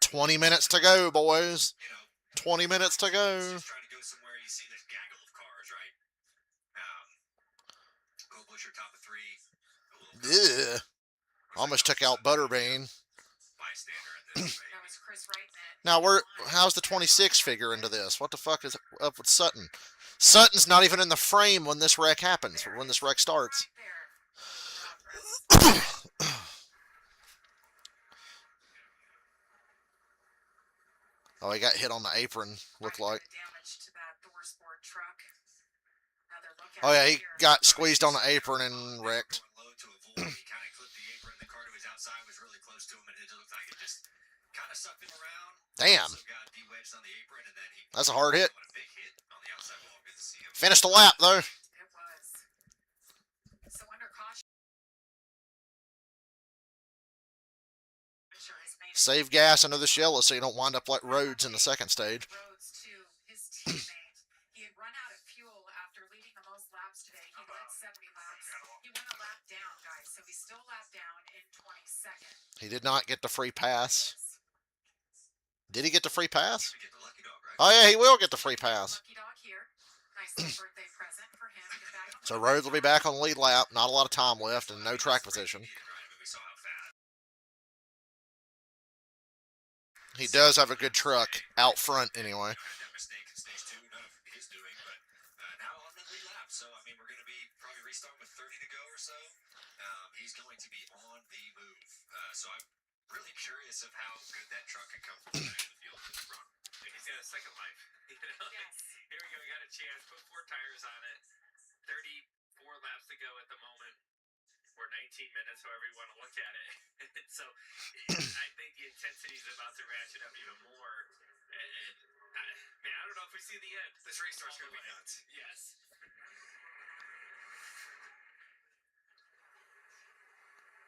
20 minutes to go, boys. 20 minutes to go. Trying to go somewhere, you see this gaggle of cars, right? Cole Butcher top of 3. Yeah. Almost took out Butterbean. Bystander at this. That was Chris Wright. Now, how's the 26 figure into this? What the fuck is up with Sutton? Sutton's not even in the frame when this wreck happens, when this wreck starts. Oh, he got hit on the apron, looked like. Oh, yeah, he got squeezed on the apron and wrecked. Damn. That's a hard hit. Finished the lap, though. Save gas under the yellow so you don't wind up like Rhodes in the second stage. Rhodes to his teammate. He had run out of fuel after leading the most laps today. He led 70 laps. He went a lap down, guys, so he's still lap down in 22nd. He did not get the free pass. Did he get the free pass? Get the lucky dog, right? Oh yeah, he will get the free pass. Lucky dog here. Nice little birthday present for him. Get back. So Rhodes will be back on the lead lap. Not a lot of time left and no track position. Right, I mean, we saw how fast. He does have a good truck out front anyway. Had that mistake in stage 2, none of his doing, but now on the lead lap. So, I mean, we're going to be probably restarting with 30 to go or so. He's going to be on the move. So I'm really curious of how good that truck can come from the back of the field to the front. He's got a second life. You know? Yes. Here we go. We got a chance. Put 4 tires on it. 34 laps to go at the moment. Or 19 minutes, however you want to look at it. So I think the intensity is about to ratchet up even more. And man, I don't know if we see the end. This race start's going to be nuts. Yes.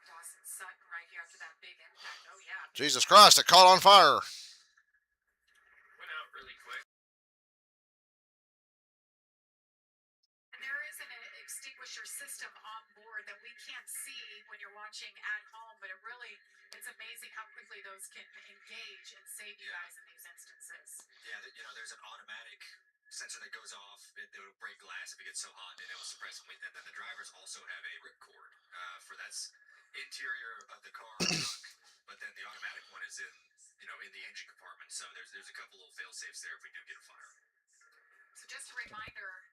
Dawson Sutton right here after that big impact. Oh, yeah. Jesus Christ, it caught on fire. Went out really quick. And there is an extinguisher system on board that we can't see when you're watching at home, but it's amazing how quickly those can engage and save you guys in these instances. Yeah, there's an automatic sensor that goes off. It'll break glass if it gets so hot, and it'll suppress them. And then the drivers also have a ripcord for that's interior of the car or truck, but then the automatic one is in the engine compartment. So there's a couple little fail safes there if we do get a fire. So just a reminder,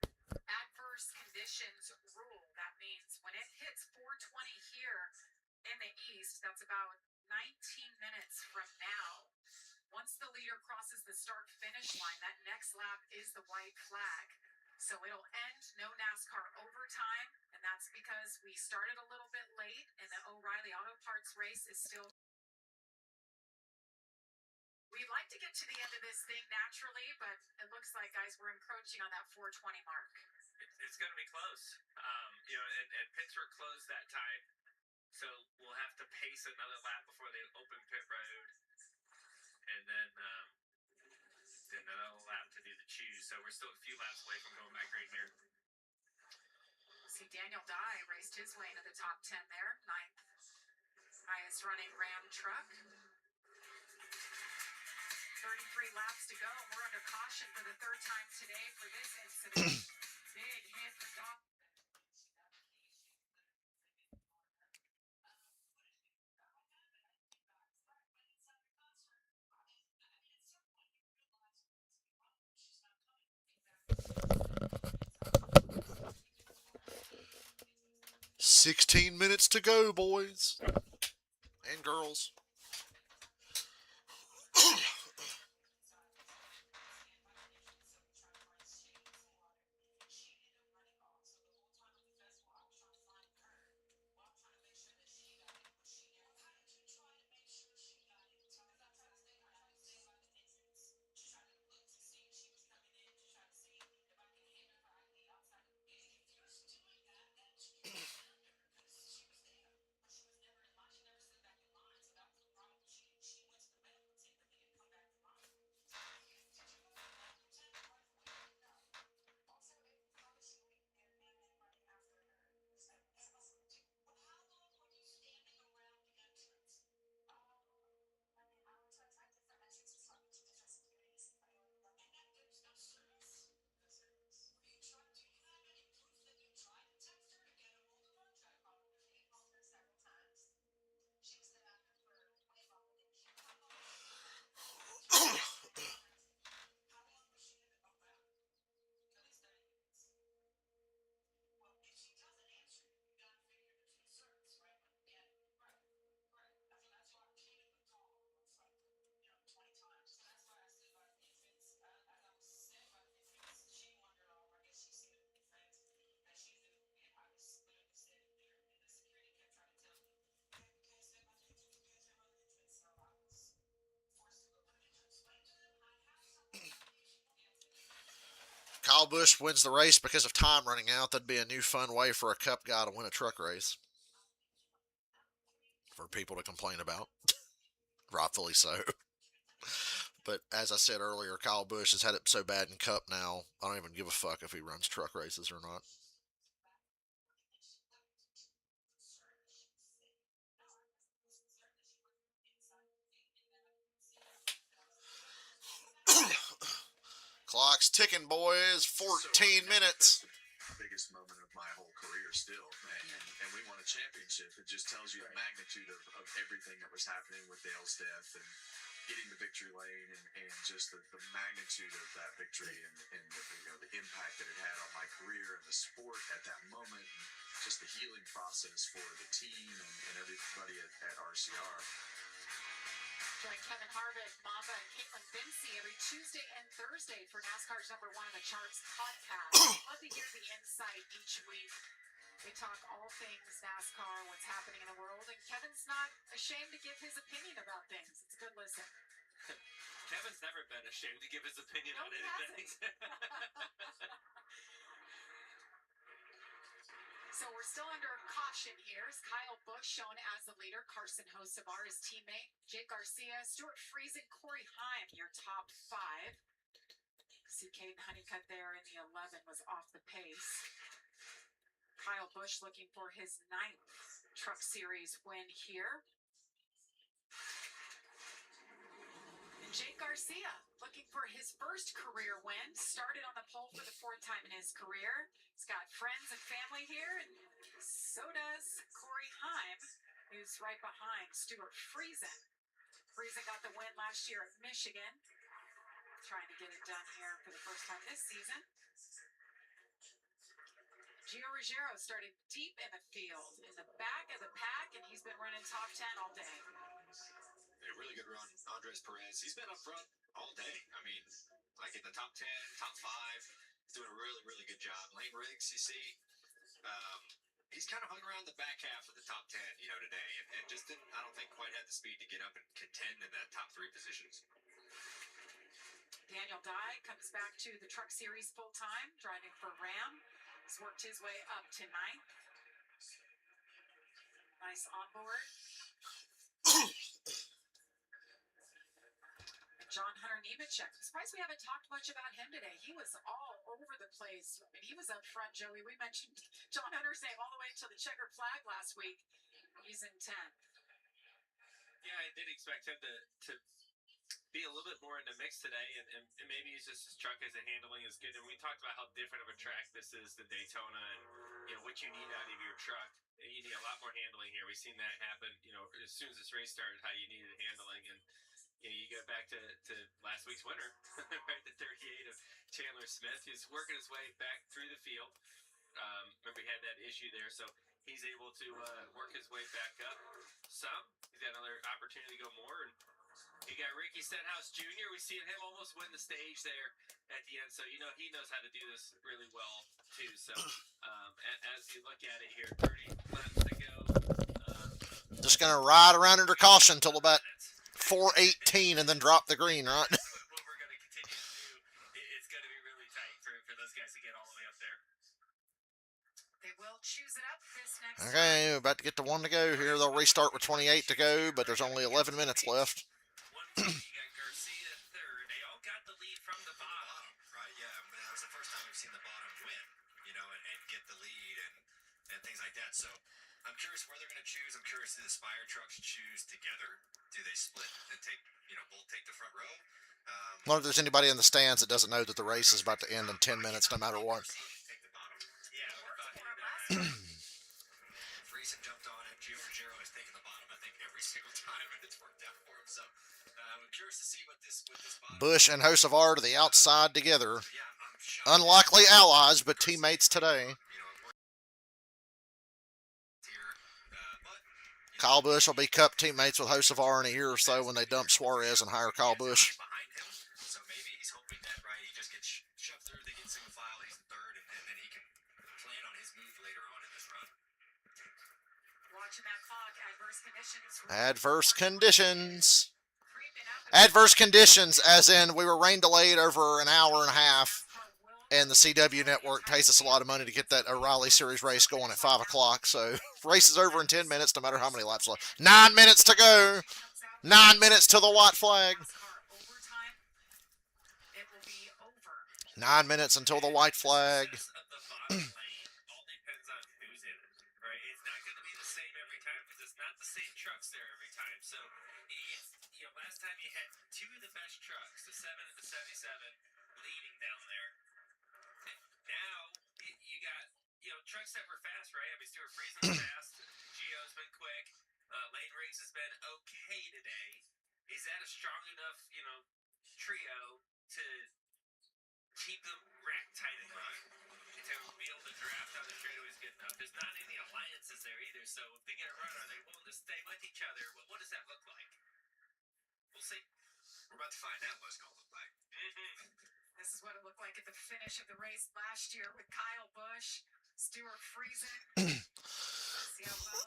adverse conditions rule. That means when it hits 420 here in the east, that's about 19 minutes from now. Once the leader crosses the start-finish line, that next lap is the white flag. So it'll end no NASCAR overtime, and that's because we started a little bit late, and the O'Reilly Auto Parts race is still. We'd like to get to the end of this thing naturally, but it looks like, guys, we're encroaching on that 420 mark. It's going to be close. And Pittsburgh closed that time. So we'll have to pace another lap before they open pit road. And then another lap to do the choose. So we're still a few laps away from going back green here. See, Daniel Dye raced his way into the top 10 there. 9th highest running Ram truck. 33 laps to go. We're under caution for the 3rd time today for this incident. Big hit for Dawson. 16 minutes to go, boys and girls. Kyle Busch wins the race because of time running out. That'd be a new fun way for a Cup guy to win a truck race. For people to complain about. rightfully so. But as I said earlier, Kyle Busch has had it so bad in Cup now, I don't even give a fuck if he runs truck races or not. Clock's ticking, boys. 14 minutes. Biggest moment of my whole career still, and we won a championship. It just tells you the magnitude of everything that was happening with Dale's death and getting the victory lane and just the magnitude of that victory and the impact that it had on my career and the sport at that moment and just the healing process for the team and everybody at RCR. Join Kevin Harvick, Mamba, and Caitlin Vinci every Tuesday and Thursday for NASCAR's #1 on the charts podcast. Love to hear the insight each week. We talk all things NASCAR, what's happening in the world, and Kevin's not ashamed to give his opinion about things. It's a good listen. Kevin's never been ashamed to give his opinion No, on he anything. So we're still under caution here. Is Kyle Busch shown as the leader? Carson Hocevar, his teammate. Jake Garcia, Stuart Friesen, Corey Heim, your top 5. See Caden Honeycutt there in the 11 was off the pace. Kyle Busch looking for his 9th Truck Series win here. And Jake Garcia looking for his first career win. Started on the pole for the 4th time in his career. He's got friends and family here, and so does Corey Heim, who's right behind Stuart Friesen. Friesen got the win last year at Michigan. Trying to get it done here for the first time this season. Gio Ruggiero started deep in the field, in the back of the pack, and he's been running top 10 all day. A really good run. Andres Perez, he's been up front all day. I mean, like in the top 10, top 5. He's doing a really, really good job. Lane Riggs, you see, he's kind of hung around the back half of the top 10, today, and just didn't, I don't think, quite had the speed to get up and contend in that top 3 positions. Daniel Dye comes back to the Truck Series full time, driving for Ram. He's worked his way up to 9th. Nice onboard. John Hunter Nemechek. I'm surprised we haven't talked much about him today. He was all over the place. I mean, he was up front, Joey. We mentioned John Hunter's name all the way to the checkered flag last week. He's in 10th. Yeah, I did expect him to be a little bit more in the mix today, and maybe it's just his truck isn't handling as good. And we talked about how different of a track this is than Daytona, and what you need out of your truck. And you need a lot more handling here. We've seen that happen, as soon as this race started, how you needed handling. And you go back to last week's winner, right? The 38 of Chandler Smith. He's working his way back through the field. Remember, he had that issue there, so he's able to work his way back up some. He's got another opportunity to go more. And you got Ricky Stenhouse Jr. We've seen him almost win the stage there at the end, so he knows how to do this really well too. So as you look at it here, 30 laps to go. Just gonna ride around under caution till about 4:18 and then drop the green, right? What we're going to continue to do, it's going to be really tight for those guys to get all the way up there. They will choose it up this next Okay, about to get to 1 to go here. They'll restart with 28 to go, but there's only 11 minutes left. 150, you got Garcia third. They all got the lead from the bottom. Right, yeah. I mean, that was the first time we've seen the bottom win, and get the lead and things like that. So I'm curious where they're going to choose. I'm curious, do the Spire trucks choose together? Do they split and take, both take the front row? I wonder if there's anybody in the stands that doesn't know that the race is about to end in 10 minutes, no matter what. Take the bottom. Yeah, we're about to hear that. Friesen jumped on it. Gio Ruggiero has taken the bottom, I think, every single time, and it's worked out for him. So I'm curious to see what this bottom. Busch and Hocevar to the outside together. Yeah, I'm shocked. Unlikely allies, but teammates today. Kyle Busch will be Cup teammates with Hocevar in a year or so when they dump Suarez and hire Kyle Busch. Behind him, so maybe he's hoping that he just gets shoved through. They get single file. He's third, and then he can plan on his move later on in this run. Watching that clock, adverse conditions. Adverse conditions. Adverse conditions, as in we were rain delayed over an hour and a half, and the CW network pays us a lot of money to get that O'Reilly Series race going at 5 o'clock. So race is over in 10 minutes, no matter how many laps left. 9 minutes to go. 9 minutes till the white flag. NASCAR overtime. It will be over. 9 minutes until the white flag. The success of the bottom lane all depends on who's in it, right? It's not going to be the same every time because it's not the same trucks there every time. So it's, last time you had two of the best trucks, the 7 and the 77, leading down there. And now you got trucks that were fast, right? I mean, Stuart Friesen fast. Gio's been quick. Lane Riggs has been okay today. Is that a strong enough trio to keep them rack tight and run? To be able to draft on the straightaways good enough. There's not any alliances there either. So if they get a run, are they willing to stay with each other? What does that look like? We'll see. We're about to find out what it's going to look like. This is what it looked like at the finish of the race last year with Kyle Busch, Stuart Friesen. See how well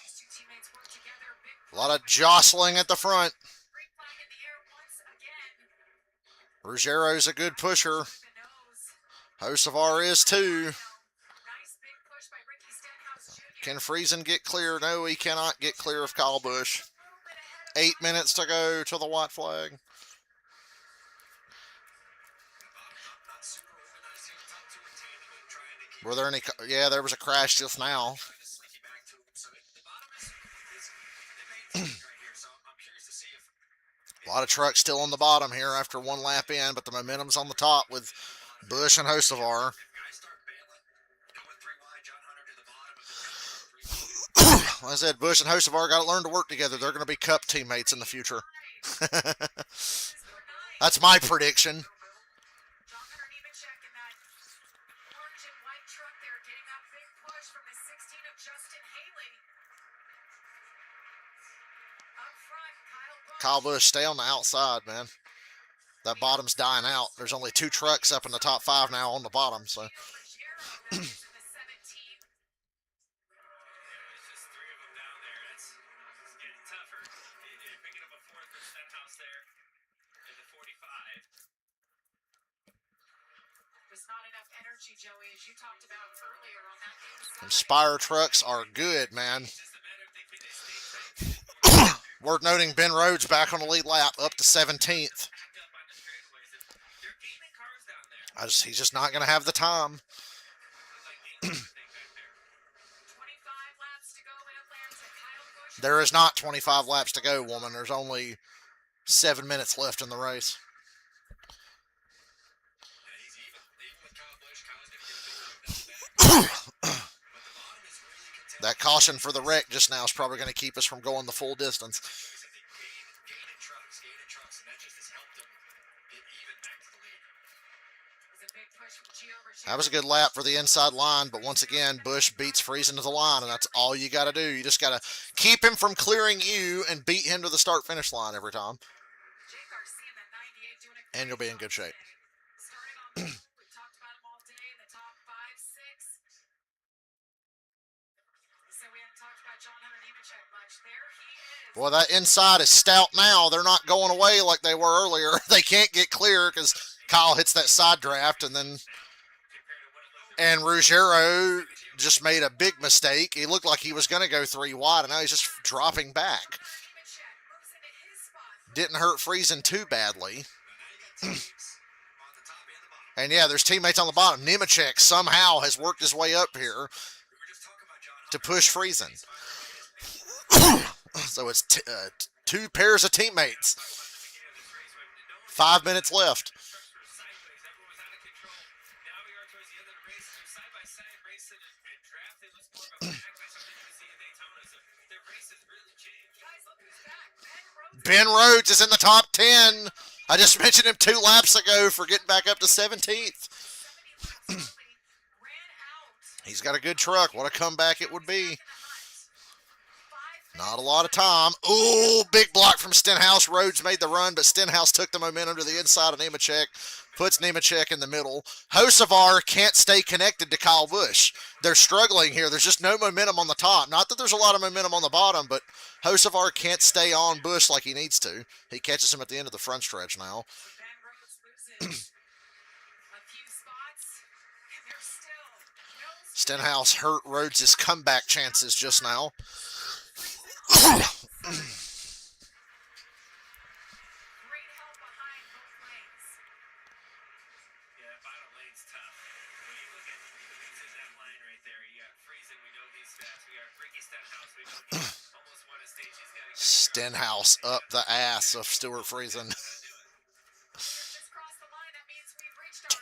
these two teammates work together. Big A lot of jostling at the front. green flag in the air once again. Ruggiero's a good pusher. The nose. Hocevar is too. Nice big push by Ricky Stenhouse Jr. Can Friesen get clear? No, he cannot get clear of Kyle Busch. 8 minutes to go to the white flag. Not super organized here. Top two in tandem and trying to keep Were there any? Yeah, there was a crash just now. trying to sneaky back to him. So the bottom is they made right here. So I'm curious to see if A lot of trucks still on the bottom here after one lap in, but the momentum's on the top with Busch and Hocevar. if guys start bailing, going 3 wide, John Hunter to the bottom of the 3 wide. Like I said, Busch and Hocevar got to learn to work together. They're going to be Cup teammates in the future. That's my prediction. John Hunter Nemechek in that orange and white truck there, getting that big push from the 16 of Justin Haley. Up front, Kyle Busch, stay on the outside, man. That bottom's dying out. There's only 2 trucks up in the top 5 now on the bottom, so. Yeah, it's just 3 of them down there. It's getting tougher. You're picking up a 4th for Stenhouse there in the 45. There's not enough energy, Joey, as you talked about earlier on that inside. Inspire trucks are good, man. It's just a matter of they can stay tight. Worth noting, Ben Rhodes back on the lead lap, up to 17th. Back up on the straightaways. They're gaining cars down there. He's just not going to have the time. It's like gaining everything back there. 25 laps to go in Atlanta. Kyle Busch. There is not 25 laps to go, woman. There's only 7 minutes left in the race. Yeah, he's even with Kyle Busch. Kyle's going to get a big run down the back. But the bottom is really contested. That caution for the wreck just now is probably going to keep us from going the full distance. Gaining trucks, and that just has helped them get even back to the lead. Was a big push from Gio Ruggiero. That was a good lap for the inside line, but once again, Busch beats Friesen to the line, and that's all you got to do. You just got to keep him from clearing you and beat him to the start-finish line every time, Jake Garcia in that 98 doing a and you'll be in good shape. starting on the pole. We've talked about him all day in the top 5, 6. So we haven't talked about John Hunter Nemechek much. There he is. Boy, that inside is stout now. They're not going away like they were earlier. They can't get clear because Kyle hits that side draft, and Ruggiero just made a big mistake. He looked like he was going to go 3 wide, and now he's just dropping back. Nemechek moves into his spot. Didn't hurt Friesen too badly. Now you got teammates on the top and the bottom. And yeah, there's teammates on the bottom. Nemechek somehow has worked his way up here We were just talking about John to Hunter. push Friesen. So it's 2 pairs of teammates. 5 minutes left. Guys, look who's back. Ben Ben Rhodes. Rhodes is in the top 10. I just mentioned him 2 laps ago for getting back up to 17th. 70 laps early. Ran out. He's got a good truck. What a comeback it would be. Back in the hunt. 5 Not a lot of time. Ooh, big block from Stenhouse. Rhodes made the run, but Stenhouse took the momentum to the inside of Nemechek. Puts Nemechek in the middle. Hocevar can't stay connected to Kyle Busch. They're struggling here. There's just no momentum on the top. Not that there's a lot of momentum on the bottom, but Hocevar can't stay on Busch like he needs to. He catches him at the end of the front stretch now. So Ben Rhodes loses a few spots, and there's still no Stenhouse hurt Rhodes' comeback chances just now. Stenhouse up the ass of Stuart Friesen.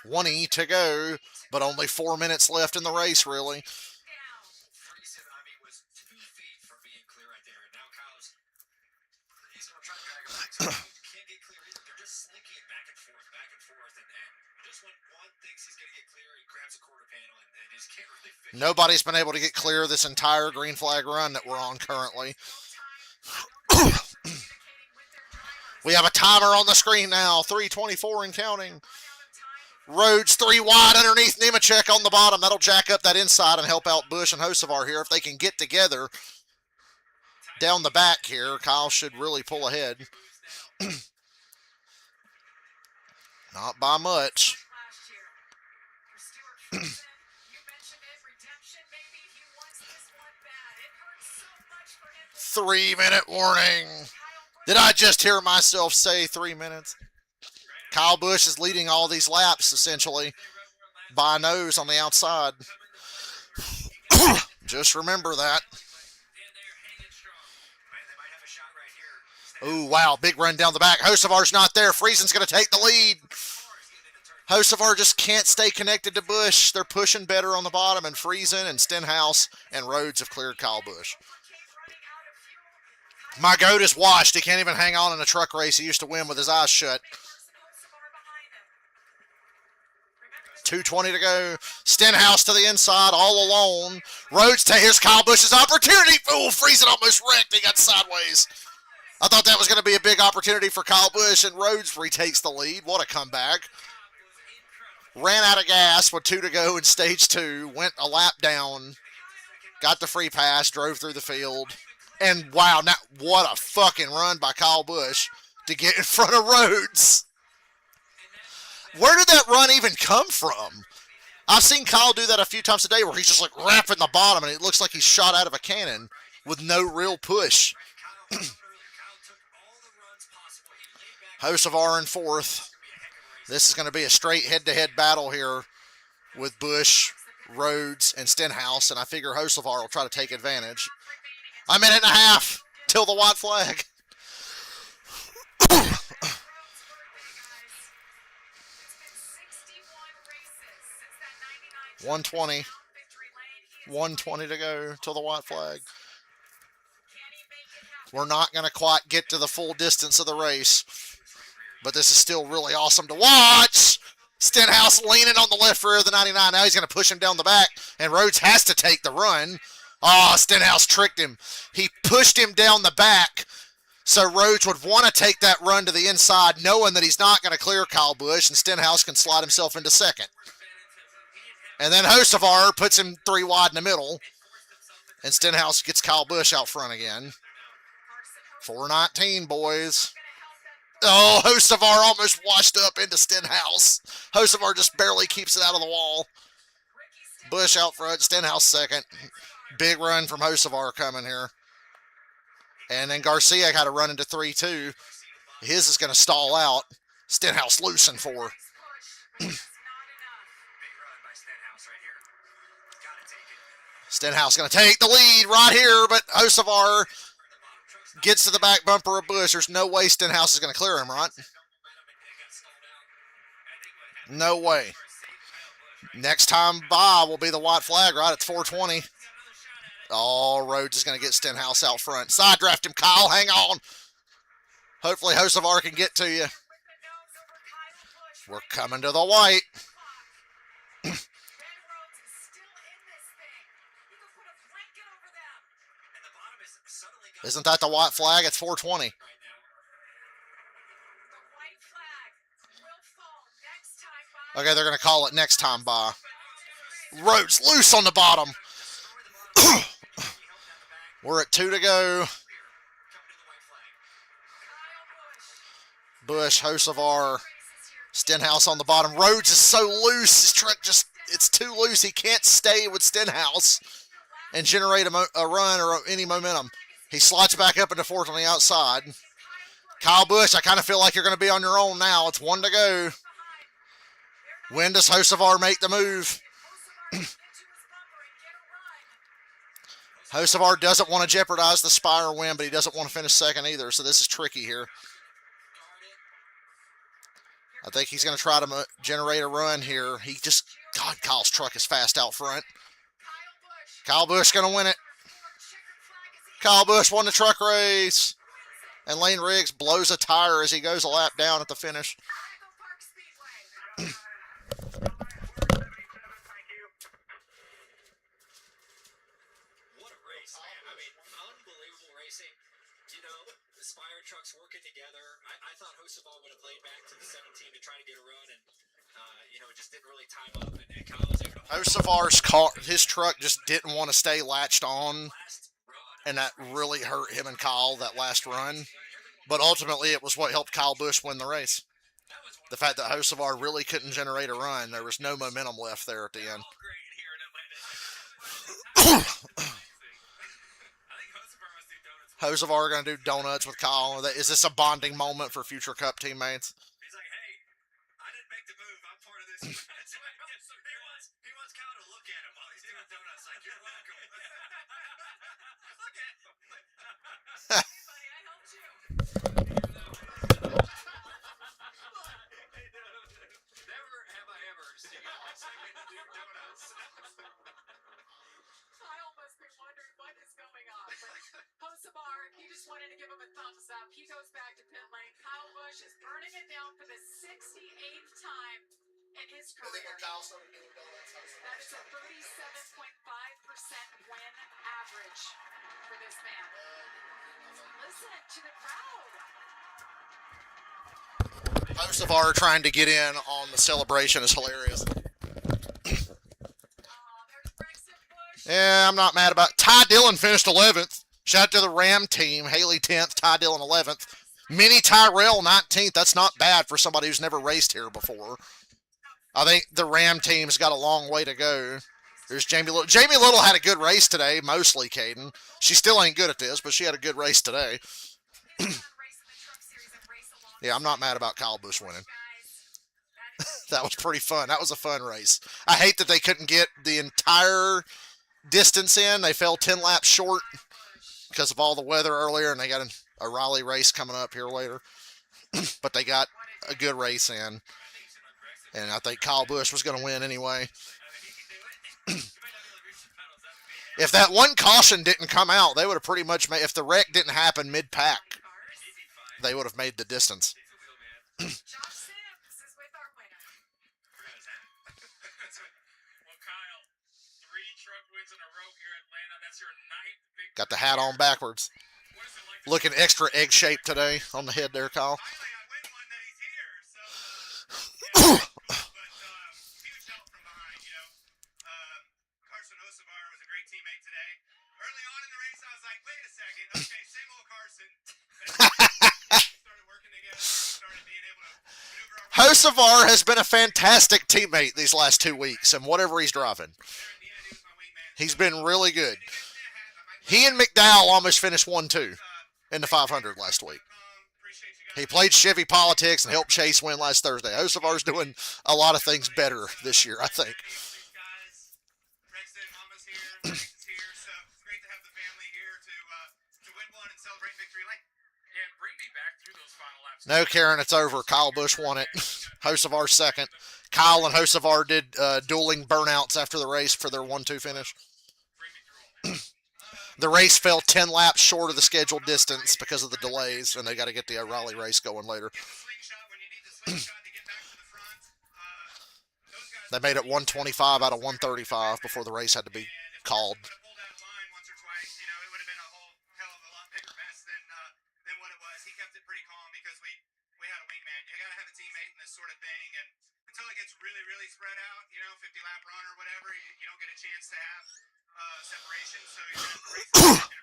20 to go, but only 4 minutes left in the race, really. Friesen, I mean, was 2 feet from being clear right there. And now Kyle's, he's going to try to drag him back. So he can't get clear either. They're just slinking back and forth. And just when one thinks he's going to get clear, he grabs a quarter panel and just can't really fix it. Nobody's been able to get clear this entire green flag run that we're on currently. We have a timer on the screen now, 3:24 and counting. Rhodes 3 wide underneath Nemechek on the bottom. That'll jack up that inside and help out Busch and Hocevar here. If they can get together down the back here, Kyle should really pull ahead. Not by much. 3-minute warning. Did I just hear myself say 3 minutes? Kyle Busch is leading all these laps, essentially, by a nose on the outside. Just remember that. Oh, wow, big run down the back. Hocevar's not there. Friesen's going to take the lead. Hocevar just can't stay connected to Busch. They're pushing better on the bottom, and Friesen and Stenhouse and Rhodes have cleared Kyle Busch. My goat is washed. He can't even hang on in a truck race. He used to win with his eyes shut. 2:20 to go. Stenhouse to the inside, all alone. Rhodes, here's Kyle Busch's opportunity. Oh, Friesen almost wrecked. He got sideways. I thought that was going to be a big opportunity for Kyle Busch, and Rhodes retakes the lead. What a comeback. Ran out of gas with 2 to go in stage 2. Went a lap down. Got the free pass, drove through the field. And wow, now what a fucking run by Kyle Busch to get in front of Rhodes. Where did that run even come from? I've seen Kyle do that a few times a day where he's just like wrapping the bottom and it looks like he's shot out of a cannon with no real push. Hocevar in 4th. This is going to be a straight head-to-head battle here with Busch, Rhodes, and Stenhouse, and I figure Hocevar will try to take advantage. A minute and a half till the white flag. 120. 120 to go till the white flag. We're not going to quite get to the full distance of the race, but this is still really awesome to watch. Stenhouse leaning on the left rear of the 99. Now he's going to push him down the back, and Rhodes has to take the run. Oh, Stenhouse tricked him. He pushed him down the back, so Rhodes would want to take that run to the inside, knowing that he's not going to clear Kyle Busch, and Stenhouse can slide himself into second. And then Hocevar puts him 3 wide in the middle, and Stenhouse gets Kyle Busch out front again. 4:19, boys. Oh, Hocevar almost washed up into Stenhouse. Hocevar just barely keeps it out of the wall. Busch out front, Stenhouse second. Big run from Hocevar coming here. And then Garcia had to run into 3-2. His is going to stall out. Stenhouse loose in 4. Stenhouse going to take the lead right here, but Hocevar gets to the back bumper of Busch. There's no way Stenhouse is going to clear him, right? No way. Next time by will be the white flag, right? It's 4:20. Oh, Rhodes is going to get Stenhouse out front. Side draft him, Kyle. Hang on. Hopefully Hocevar can get to you. We're coming to the white. Isn't that the white flag? It's 4:20. Okay, they're going to call it next time by. Rhodes loose on the bottom. We're at 2 to go. Busch, Hocevar, Stenhouse on the bottom. Rhodes is so loose. His truck just, it's too loose. He can't stay with Stenhouse and generate a run or any momentum. He slides back up into 4th on the outside. Kyle Busch, I kind of feel like you're going to be on your own now. It's 1 to go. When does Hocevar make the move? Hocevar doesn't want to jeopardize the Spire win, but he doesn't want to finish second either, so this is tricky here. I think he's going to try to generate a run here. He just, God, Kyle's truck is fast out front. Kyle Busch going to win it. Kyle Busch won the truck race. And Lane Riggs blows a tire as he goes a lap down at the finish. What a race, man. I mean, unbelievable racing. You know, the Spire trucks working together. I thought Hocevar would have laid back to the 17 to try to get a run, and, it just didn't really time up. And Kyle was able to... Hocevar's car, his truck just didn't want to stay latched on, and that really hurt him and Kyle that last run. But ultimately, it was what helped Kyle Busch win the race. The fact that Hocevar really couldn't generate a run, there was no momentum left there at the end. Hocevar going to do donuts with Kyle. Is this a bonding moment for future Cup teammates? He's like, hey, I didn't make the move. I'm part of this. he wants Kyle to look at him while he's doing donuts. Like, you're welcome. Look at him. Hey, buddy, I helped you. Never have I ever seen my second do donuts. Kyle must be wondering what is going on. But Hocevar, he just wanted to give him a thumbs up. He goes back to pit lane. Kyle Busch is burning it down for the 68th time in his career. That is a 37.5% win average for this man. Listen to the crowd. Hocevar trying to get in on the celebration is hilarious. Yeah, I'm not mad about it. Ty Dillon finished 11th. Shout out to the Ram team. Haley 10th, Ty Dillon 11th. Mini Tyrell 19th. That's not bad for somebody who's never raced here before. I think the Ram team's got a long way to go. There's Jamie Little. Jamie Little had a good race today, mostly, Caden. She still ain't good at this, but she had a good race today. Yeah, I'm not mad about Kyle Busch winning. That was pretty fun. That was a fun race. I hate that they couldn't get the entire distance in. They fell 10 laps short because of all the weather earlier, and they got a Raleigh race coming up here later. But they got a good race in, and I think Kyle Busch was going to win anyway. If that one caution didn't come out, they would have pretty much made, if the wreck didn't happen mid-pack, they would have made the distance. Got the hat on backwards. Looking extra egg-shaped today on the head there, Kyle. Hocevar has been a fantastic teammate these last 2 weeks, and whatever he's driving. He's been really good. He and McDowell almost finished 1-2 in the 500 last week. He played Chevy Politics and helped Chase win last Thursday. Hocevar's doing a lot of things better this year, I think. No, Karen, it's over. Kyle Busch won it. Hocevar second. Kyle and Hocevar did dueling burnouts after the race for their 1-2 finish. The race fell 10 laps short of the scheduled distance because of the delays, and they got to get the Raleigh race going later. They made it 125 out of 135 before the race had to be called.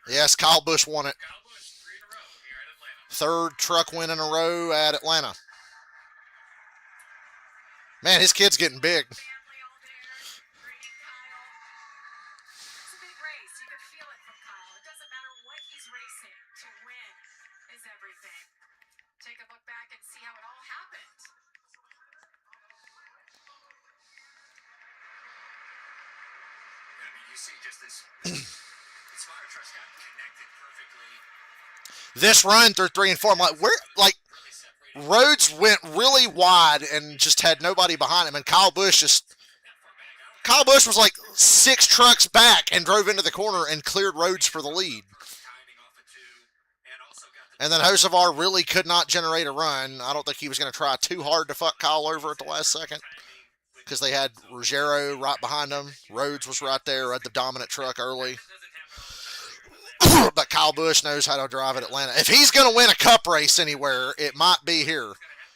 Yes, Kyle Busch won it. Third truck win in a row at Atlanta. Man, his kid's getting big. It's a big race. You can feel it from Kyle. It doesn't matter what he's racing. To win is everything. Take a look back and see how it all happened. I mean, you see just this. Spire just got connected perfectly. This run through 3 and 4, I'm like, where? Like, Really separated Rhodes went really wide and just had nobody behind him, and Kyle Busch just. that far back. I don't Kyle Busch was like 6 trucks back and drove into the corner and cleared Rhodes for the lead. perfect timing off of two, and also got the And then Hocevar really could not generate a run. I don't think he was going to try too hard to fuck Kyle over at the last second timing with because they had Ruggiero right behind them. Rhodes was right there, had the dominant truck early. Doesn't happen all the time. But Kyle Busch knows how to drive at Atlanta. If he's going to win a cup race anywhere, it might be here.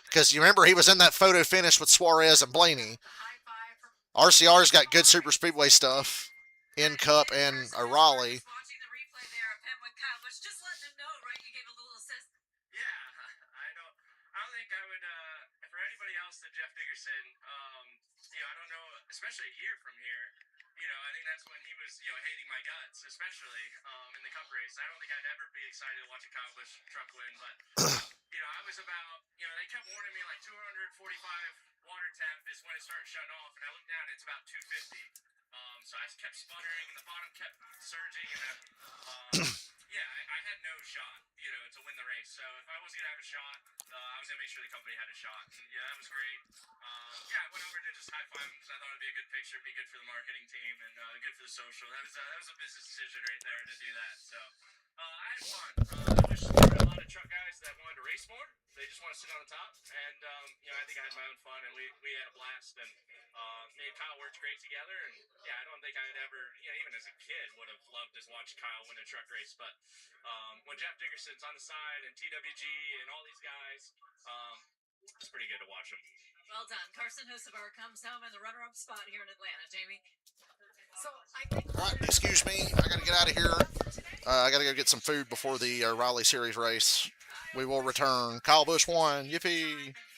Because you remember he was in that photo finish with Suarez and Blaney. High five from RCR's got good super speedway stuff in Cup and a Raleigh. Watching the replay there of him with Kyle Busch, just letting him know, right? You gave a little assist. Yeah, I don't. I don't think I would. For anybody else than Jeff Dickerson, I don't know. Especially a year from here, I think that's when he was, hating my guts, especially in the Cup race. I don't think I'd ever be excited to watch a Kyle Busch truck win, but I was about. They kept warning me like 245 water temp is when it started shutting off, and I looked down, and it's about 250. So I just kept sputtering, and the bottom kept surging, and I had no shot, to win the race. So if I was gonna have a shot, I was gonna make sure the company had a shot. And, that was great. I went over to just high five him because I thought it'd be a good picture, be good for the marketing team, and good for the social. That was a business decision right there to do that. So I had fun. I wish there were a lot of truck guys that wanted to race more. They just want to sit on the top, and I think I had my own fun, and we had a blast. And me and Kyle worked great together, and I don't think I'd ever, even as a kid, would have loved to watch Kyle win a truck race. But when Jeff Dickerson's on the side and TWG and all these guys, it's pretty good to watch them. Well done. Carson Hocevar comes home in the runner-up spot here in Atlanta, Jamie. so I think All right, excuse me. I got to get out of here. I got to go get some food before the Raleigh Series race. We will return. Kyle Busch won. Yippee.